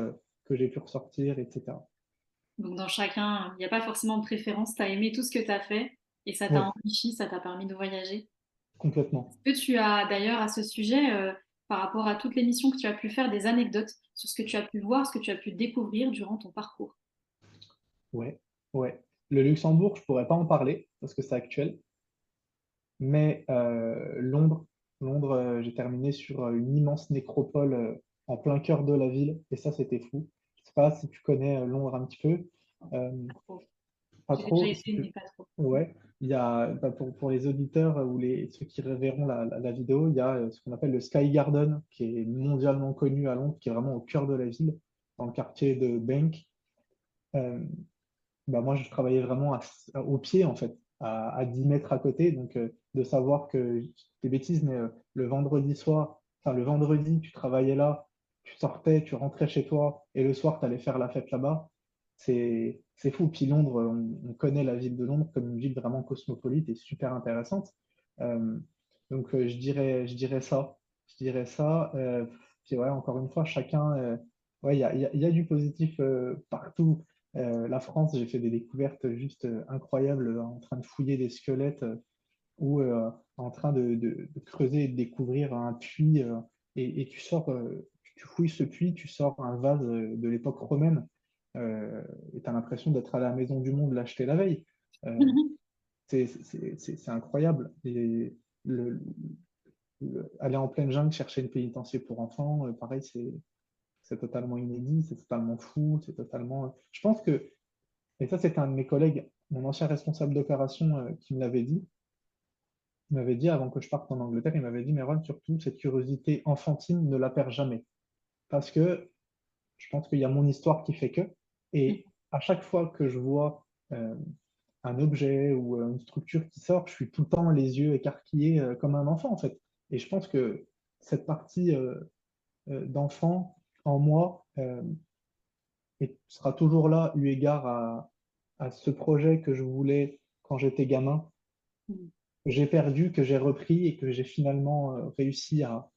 que j'ai pu ressortir, etc. Donc, dans chacun, il n'y a pas forcément de préférence. Tu as aimé tout ce que tu as fait et ça t'a Oui, enrichi, ça t'a permis de voyager. complètement. Est-ce que tu as d'ailleurs à ce sujet, par rapport à toutes les missions que tu as pu faire, des anecdotes sur ce que tu as pu voir, ce que tu as pu découvrir durant ton parcours? Ouais, ouais. Le Luxembourg, je pourrais pas en parler parce que c'est actuel, mais Londres, j'ai terminé sur une immense nécropole en plein cœur de la ville et ça, c'était fou. Je sais pas si tu connais Londres un petit peu. Euh, Pas trop. Pas J'ai déjà trop. été, mais pas trop. Ouais, il y a, bah, pour les auditeurs ou ceux qui verront la vidéo, il y a ce qu'on appelle le Sky Garden, qui est mondialement connu à Londres, qui est vraiment au cœur de la ville, dans le quartier de Bank. Euh, Bah, moi, je travaillais vraiment au pied, en fait, à 10 mètres à côté. Donc, de savoir que, des bêtises, mais le vendredi soir, enfin, le vendredi, tu travaillais là, tu sortais, tu rentrais chez toi, et le soir, tu allais faire la fête là-bas. C'est fou. Puis Londres, on connaît la ville de Londres comme une ville vraiment cosmopolite et super intéressante. Euh, donc, je dirais ça. Je dirais ça. Puis, ouais, encore une fois, chacun, ouais, il y a du positif partout. La France, j'ai fait des découvertes juste incroyables en train de fouiller des squelettes ou en train de creuser et de découvrir un puits. Et tu sors, tu fouilles ce puits, tu sors un vase de l'époque romaine et tu as l'impression d'être à la Maison du Monde l'acheter la veille. Euh, c'est incroyable. Et le, aller en pleine jungle chercher une pénitencier pour enfants, pareil, c'est totalement inédit, c'est totalement fou, c'est totalement. Je pense que et ça, c'était un de mes collègues, mon ancien responsable d'opération, qui me l'avait dit. Il m'avait dit, avant que je parte en Angleterre, il m'avait dit, mais Ron, surtout, cette curiosité enfantine, ne la perds jamais. Parce que je pense qu'il y a mon histoire qui fait que. Et à chaque fois que je vois un objet ou une structure qui sort, je suis tout le temps les yeux écarquillés comme un enfant, en fait. Et je pense que cette partie d'enfant en moi sera toujours là, eu égard à ce projet que je voulais quand j'étais gamin, que j'ai perdu, que j'ai repris et que j'ai finalement réussi à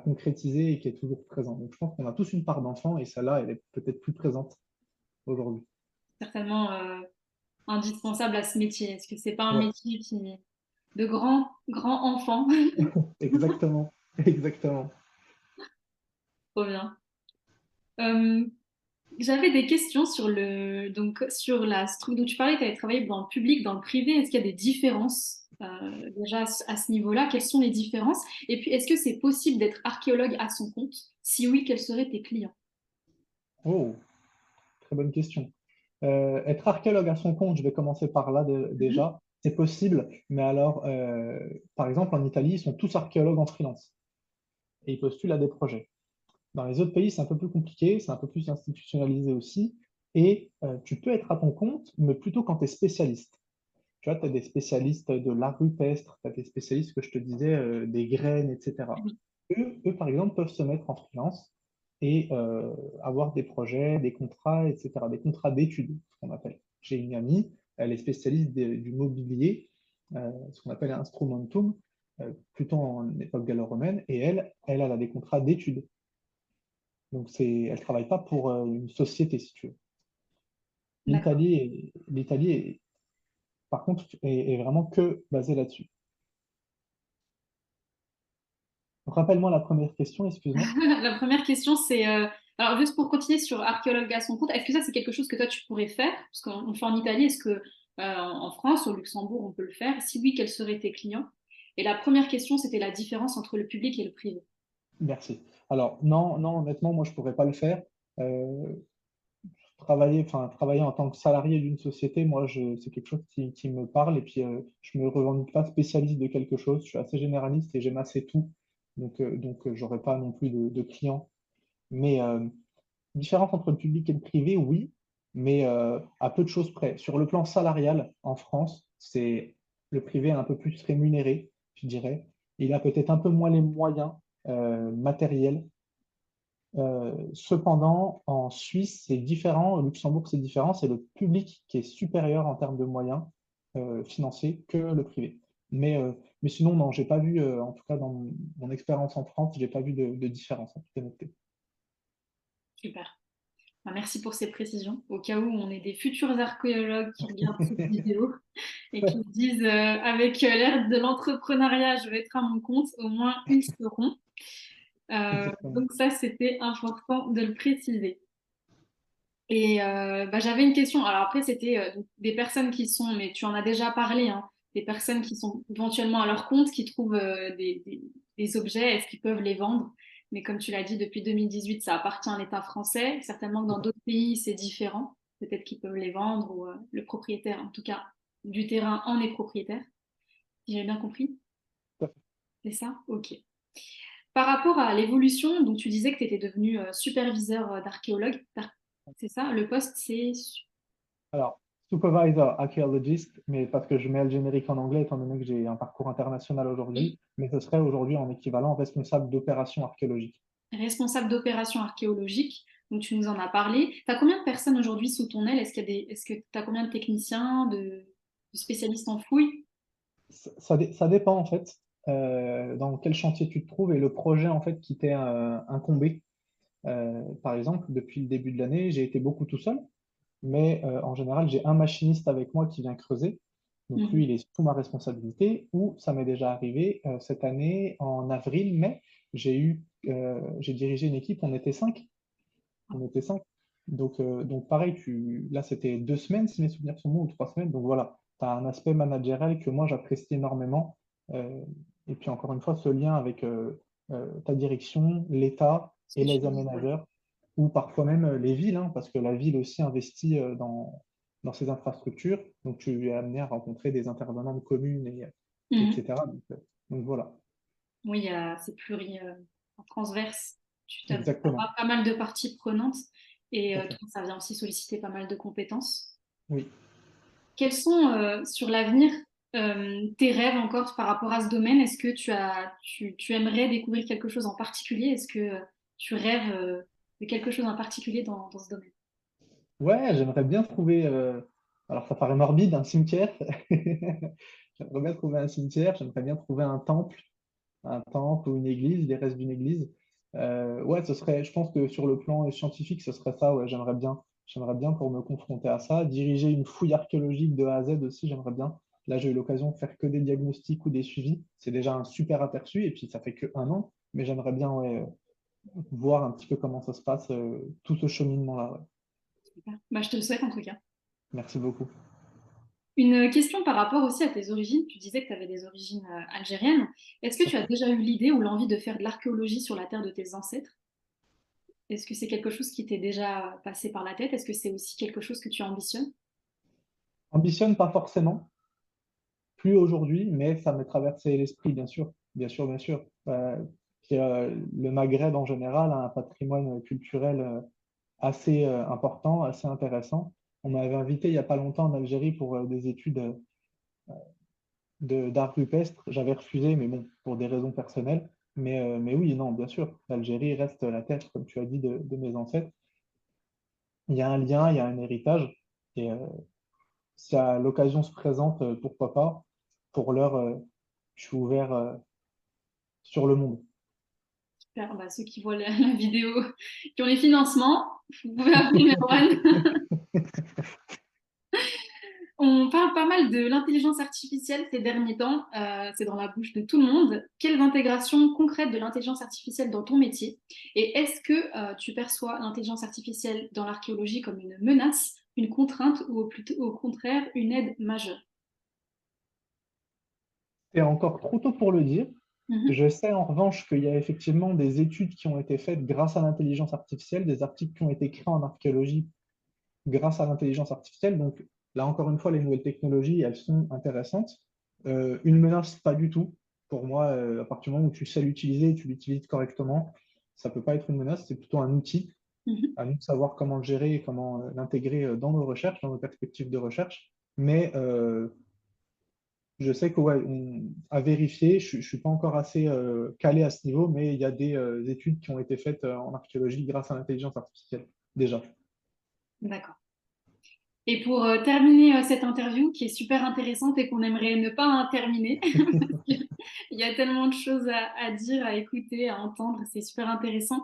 concrétiser et qui est toujours présent. Donc je pense qu'on a tous une part d'enfant et celle-là, elle est peut-être plus présente aujourd'hui. Certainement indispensable à ce métier. Est-ce que c'est pas un Ouais, métier qui de grands enfants? exactement, exactement. Trop bien. Euh, J'avais des questions sur donc sur la structure dont tu parlais, tu avais travaillé dans le public, dans le privé. Est-ce qu'il y a des différences déjà à ce niveau-là? Quelles sont les différences? Et puis, est-ce que c'est possible d'être archéologue à son compte? Si oui, quels seraient tes clients? Oh, très bonne question. Être archéologue à son compte, je vais commencer par là Mhm. déjà. C'est possible, mais alors, par exemple, en Italie, ils sont tous archéologues en freelance et ils postulent à des projets. Dans les autres pays, c'est un peu plus compliqué, c'est un peu plus institutionnalisé aussi. Et tu peux être à ton compte, mais plutôt quand tu es spécialiste. Tu vois, tu as des spécialistes de l'art rupestre, tu as des spécialistes que je te disais, des graines, etc. Oui. Eux, par exemple, peuvent se mettre en freelance et avoir des projets, des contrats, etc., des contrats d'études, ce qu'on appelle. J'ai une amie, elle est spécialiste du mobilier, ce qu'on appelle un instrumentum, plutôt en époque gallo-romaine, et elle a des contrats d'études. Donc, elle ne travaille pas pour une société, si tu veux. D'accord. Par contre, est vraiment que basée là-dessus. Donc, rappelle-moi la première question, excuse-moi. La première question, c'est, alors juste pour continuer sur archéologue à son compte, est-ce que ça c'est quelque chose que toi tu pourrais faire? Parce qu'on le fait en Italie, est-ce que en France, au Luxembourg, on peut le faire? Si oui, quels seraient tes clients? Et la première question, c'était la différence entre le public et le privé. Merci. Alors, non, non, honnêtement, moi, je ne pourrais pas le faire. Euh, travailler en tant que salarié d'une société, moi, c'est quelque chose qui me parle. Et puis, je ne me revendique pas spécialiste de quelque chose. Je suis assez généraliste et j'aime assez tout. Donc, je n'aurai pas non plus de clients. Mais différence entre le public et le privé, oui, mais à peu de choses près. Sur le plan salarial, en France, le privé est un peu plus rémunéré, je dirais. Il a peut-être un peu moins les moyens matériels. Cependant, en Suisse, c'est différent. Au Luxembourg, c'est différent. C'est le public qui est supérieur en termes de moyens financiers que le privé. Mais sinon, non, j'ai pas vu, en tout cas dans mon expérience en France, j'ai pas vu de différence en toute honnêteté. Super. Ben, merci pour ces précisions. Au cas où on est des futurs archéologues qui regardent cette vidéo et qui se disent avec l'ère de l'entrepreneuriat, je vais être à mon compte, au moins ils seront. Exactement. Donc ça, c'était important de le préciser. Et bah, j'avais une question. Alors après, c'était donc des personnes qui sont, mais tu en as déjà parlé, hein, des personnes qui sont éventuellement à leur compte, qui trouvent des objets, est-ce qu'ils peuvent les vendre? Mais comme tu l'as dit, depuis 2018, ça appartient à l'État français. Certainement que dans d'autres pays, c'est différent. Peut-être qu'ils peuvent les vendre ou le propriétaire, en tout cas, du terrain en est propriétaire. Si j'ai bien compris, c'est ça? Ok. Par rapport à l'évolution, donc tu disais que tu étais devenu superviseur d'archéologue. C'est ça? Le poste, c'est Alors, supervisor archaeologist, mais parce que je mets le générique en anglais, étant donné que j'ai un parcours international aujourd'hui, mais ce serait aujourd'hui en équivalent responsable d'opérations archéologiques. responsable d'opérations archéologiques. Donc, tu nous en as parlé. Tu as combien de personnes aujourd'hui sous ton aile? Est-ce que tu as combien de techniciens, de spécialistes en fouilles? Ça dépend en fait dans quel chantier tu te trouves et le projet en fait qui t'est incombé. Par exemple, depuis le début de l'année, j'ai été beaucoup tout seul, mais en général, j'ai un machiniste avec moi qui vient creuser. Donc lui, Mhm. il est sous ma responsabilité. Ou ça m'est déjà arrivé cette année, en avril, mai, j'ai dirigé une équipe, on était cinq. On était cinq. Donc pareil, là, c'était 2 semaines, si mes souvenirs sont bons, ou 3 semaines. Donc voilà, tu as un aspect managérial que moi, j'apprécie énormément. Euh, et puis encore une fois, ce lien avec ta direction, l'État Ce et que tu les dis, ouais. aménageurs, ou parfois même les villes, hein, parce que la ville aussi investit dans ces infrastructures. Donc tu es amené à rencontrer des intervenants de communes, Mhm. etc. Donc voilà, Oui, c'est transverse. Tu as exactement. pas mal de parties prenantes et Tout à fait. toi, ça vient aussi solliciter pas mal de compétences. Oui. Quels sont sur l'avenir tes rêves encore par rapport à ce domaine? Est-ce que tu aimerais découvrir quelque chose en particulier? Est-ce que tu rêves de quelque chose en particulier dans ce domaine? Ouais, j'aimerais bien trouver, alors ça paraît morbide, un cimetière. J'aimerais bien trouver un cimetière, j'aimerais bien trouver un temple ou une église, les restes d'une église. Ouais, je pense que sur le plan scientifique, ce serait ça, ouais, j'aimerais bien. J'aimerais bien pour me confronter à ça. Diriger une fouille archéologique de A à Z aussi, j'aimerais bien. Là, j'ai eu l'occasion de faire que des diagnostics ou des suivis. C'est déjà un super aperçu, et puis ça fait que 1 an, mais j'aimerais bien ouais, voir un petit peu comment ça se passe, tout ce cheminement-là. Ouais. Super. Bah, je te le souhaite en tout cas. Merci beaucoup. Une question par rapport aussi à tes origines. Tu disais que tu avais des origines algériennes. Est-ce que tu as déjà eu l'idée ou l'envie de faire de l'archéologie sur la terre de tes ancêtres? Est-ce que c'est quelque chose qui t'est déjà passé par la tête? Est-ce que c'est aussi quelque chose que tu ambitionnes? Ambitionne pas forcément, plus aujourd'hui, mais ça m'est traversé l'esprit, bien sûr, bien sûr, bien sûr. Puis, le Maghreb en général a un patrimoine culturel assez important, assez intéressant. On m'avait invité il n'y a pas longtemps en Algérie pour des études d'art rupestre. J'avais refusé, mais bon, pour des raisons personnelles. Mais oui, non, bien sûr, l'Algérie reste la terre, comme tu as dit, de mes ancêtres. Il y a un lien, il y a un héritage. Et si l'occasion se présente, pourquoi pas. Pour l'heure, je suis ouvert sur le monde. Super, bah, ceux qui voient la vidéo, qui ont les financements, vous pouvez appeler Merwan. On parle pas mal de l'intelligence artificielle ces derniers temps, c'est dans la bouche de tout le monde. Quelles intégrations concrètes de l'intelligence artificielle dans ton métier? Et est-ce que tu perçois l'intelligence artificielle dans l'archéologie comme une menace, une contrainte ou plutôt au contraire une aide majeure? C'est encore trop tôt pour le dire. Mhm, Je sais en revanche qu'il y a effectivement des études qui ont été faites grâce à l'intelligence artificielle, des articles qui ont été créés en archéologie grâce à l'intelligence artificielle. Donc là, encore une fois, les nouvelles technologies, elles sont intéressantes. Une menace, pas du tout. Pour moi, à partir du moment où tu sais l'utiliser et tu l'utilises correctement, ça ne peut pas être une menace, c'est plutôt un outil. mhm. À nous de savoir comment le gérer et comment l'intégrer dans nos recherches, dans nos perspectives de recherche. Mais je sais que, ouais, à vérifier, je ne suis pas encore assez calé à ce niveau, mais il y a des études qui ont été faites en archéologie grâce à l'intelligence artificielle, déjà. D'accord. Et pour terminer cette interview qui est super intéressante et qu'on aimerait ne pas terminer, parce qu'il y a tellement de choses à dire, à écouter, à entendre, c'est super intéressant.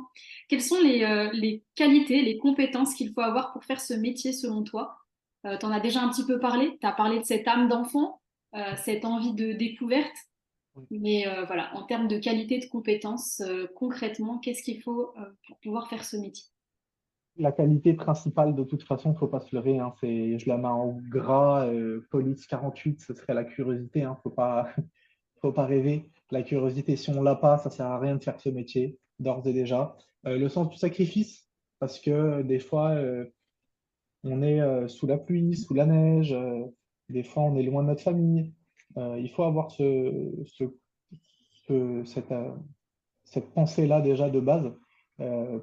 Quelles sont les qualités, les compétences qu'il faut avoir pour faire ce métier selon toi? Tu en as déjà un petit peu parlé, tu as parlé de cette âme d'enfant, cette envie de découverte, mais voilà, en termes de qualité, de compétences, concrètement, qu'est-ce qu'il faut pour pouvoir faire ce métier? La qualité principale, de toute façon, il ne faut pas se leurrer, hein, je la mets en gras, police 48, ce serait la curiosité. Il ne faut pas rêver. La curiosité, si on ne l'a pas, ça ne sert à rien de faire ce métier, d'ores et déjà. Le sens du sacrifice, parce que des fois, on est sous la pluie, sous la neige, des fois, on est loin de notre famille. Il faut avoir cette, cette pensée-là déjà de base.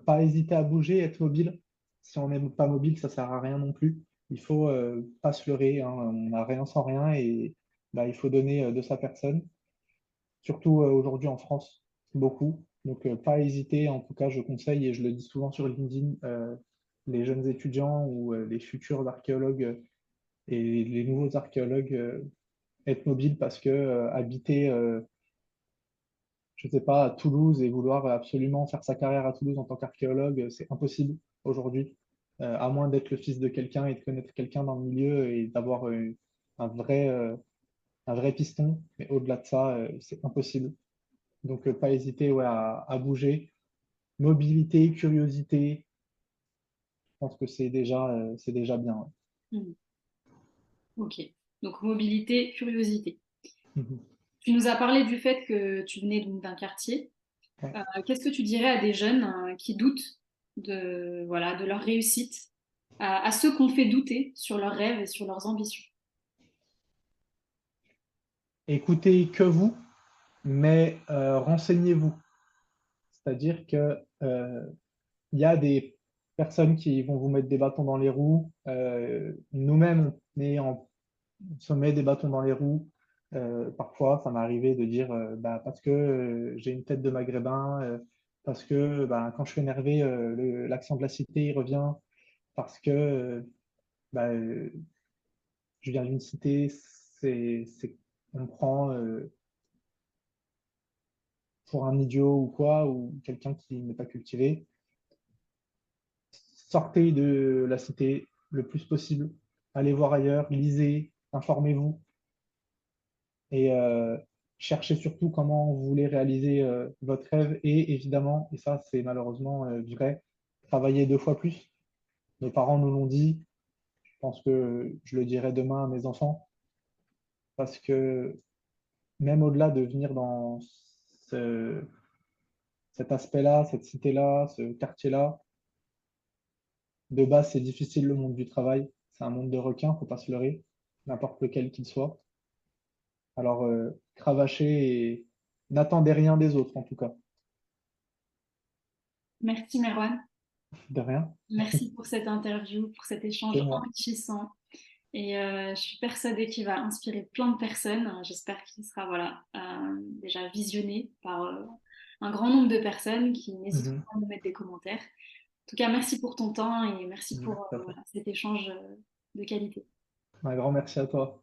Pas hésiter à bouger, être mobile. Si on n'est pas mobile, ça ne sert à rien non plus. Il faut pas se leurrer, hein. On n'a rien sans rien et bah, il faut donner de sa personne. Surtout aujourd'hui en France, beaucoup. Donc pas hésiter, en tout cas, je conseille et je le dis souvent sur LinkedIn, les jeunes étudiants ou les futurs archéologues et les nouveaux archéologues être mobiles parce que habiter je ne sais pas, à Toulouse et vouloir absolument faire sa carrière à Toulouse en tant qu'archéologue, c'est impossible aujourd'hui, à moins d'être le fils de quelqu'un et de connaître quelqu'un dans le milieu et d'avoir un un vrai piston. Mais au-delà de ça, c'est impossible. Donc, pas hésiter ouais, à bouger. Mobilité, curiosité, je pense que c'est déjà bien. Ouais. Hmm, ok, donc mobilité, curiosité. Mhm. Tu nous as parlé du fait que tu venais donc d'un quartier. Ouais. Qu'est-ce que tu dirais à des jeunes qui doutent voilà, de leur réussite, à ceux qu'on fait douter sur leurs rêves et sur leurs ambitions? Écoutez que vous, mais renseignez-vous. C'est-à-dire que il y a des personnes qui vont vous mettre des bâtons dans les roues. Nous-mêmes, on se met des bâtons dans les roues. Parfois, ça m'est arrivé de dire bah, parce que j'ai une tête de maghrébin, parce que bah, quand je suis énervé, l'accent de la cité il revient, parce que bah, je viens d'une cité, on me prend pour un idiot ou quoi, ou quelqu'un qui n'est pas cultivé. Sortez de la cité le plus possible, allez voir ailleurs, lisez, informez-vous et cherchez surtout comment vous voulez réaliser votre rêve et évidemment, et ça c'est malheureusement vrai, travailler deux fois plus. Mes parents nous l'ont dit, je pense que je le dirai demain à mes enfants, parce que même au-delà de venir dans ce- cet aspect-là, cette cité-là, ce quartier-là, de base c'est difficile le monde du travail, c'est un monde de requins, faut pas se leurrer, n'importe lequel qu'il soit. Alors, cravachez et n'attendez rien des autres, en tout cas. Merci Merwan. De rien, Merci pour cette interview, pour cet c'est échange moi. enrichissant. Et je suis persuadée qu'il va inspirer plein de personnes. J'espère qu'il sera voilà, déjà visionné par un grand nombre de personnes qui n'hésitent Mhm. pas à nous mettre des commentaires. En tout cas, merci pour ton temps et merci pour Merci à toi. voilà, cet échange de qualité. Un grand merci à toi.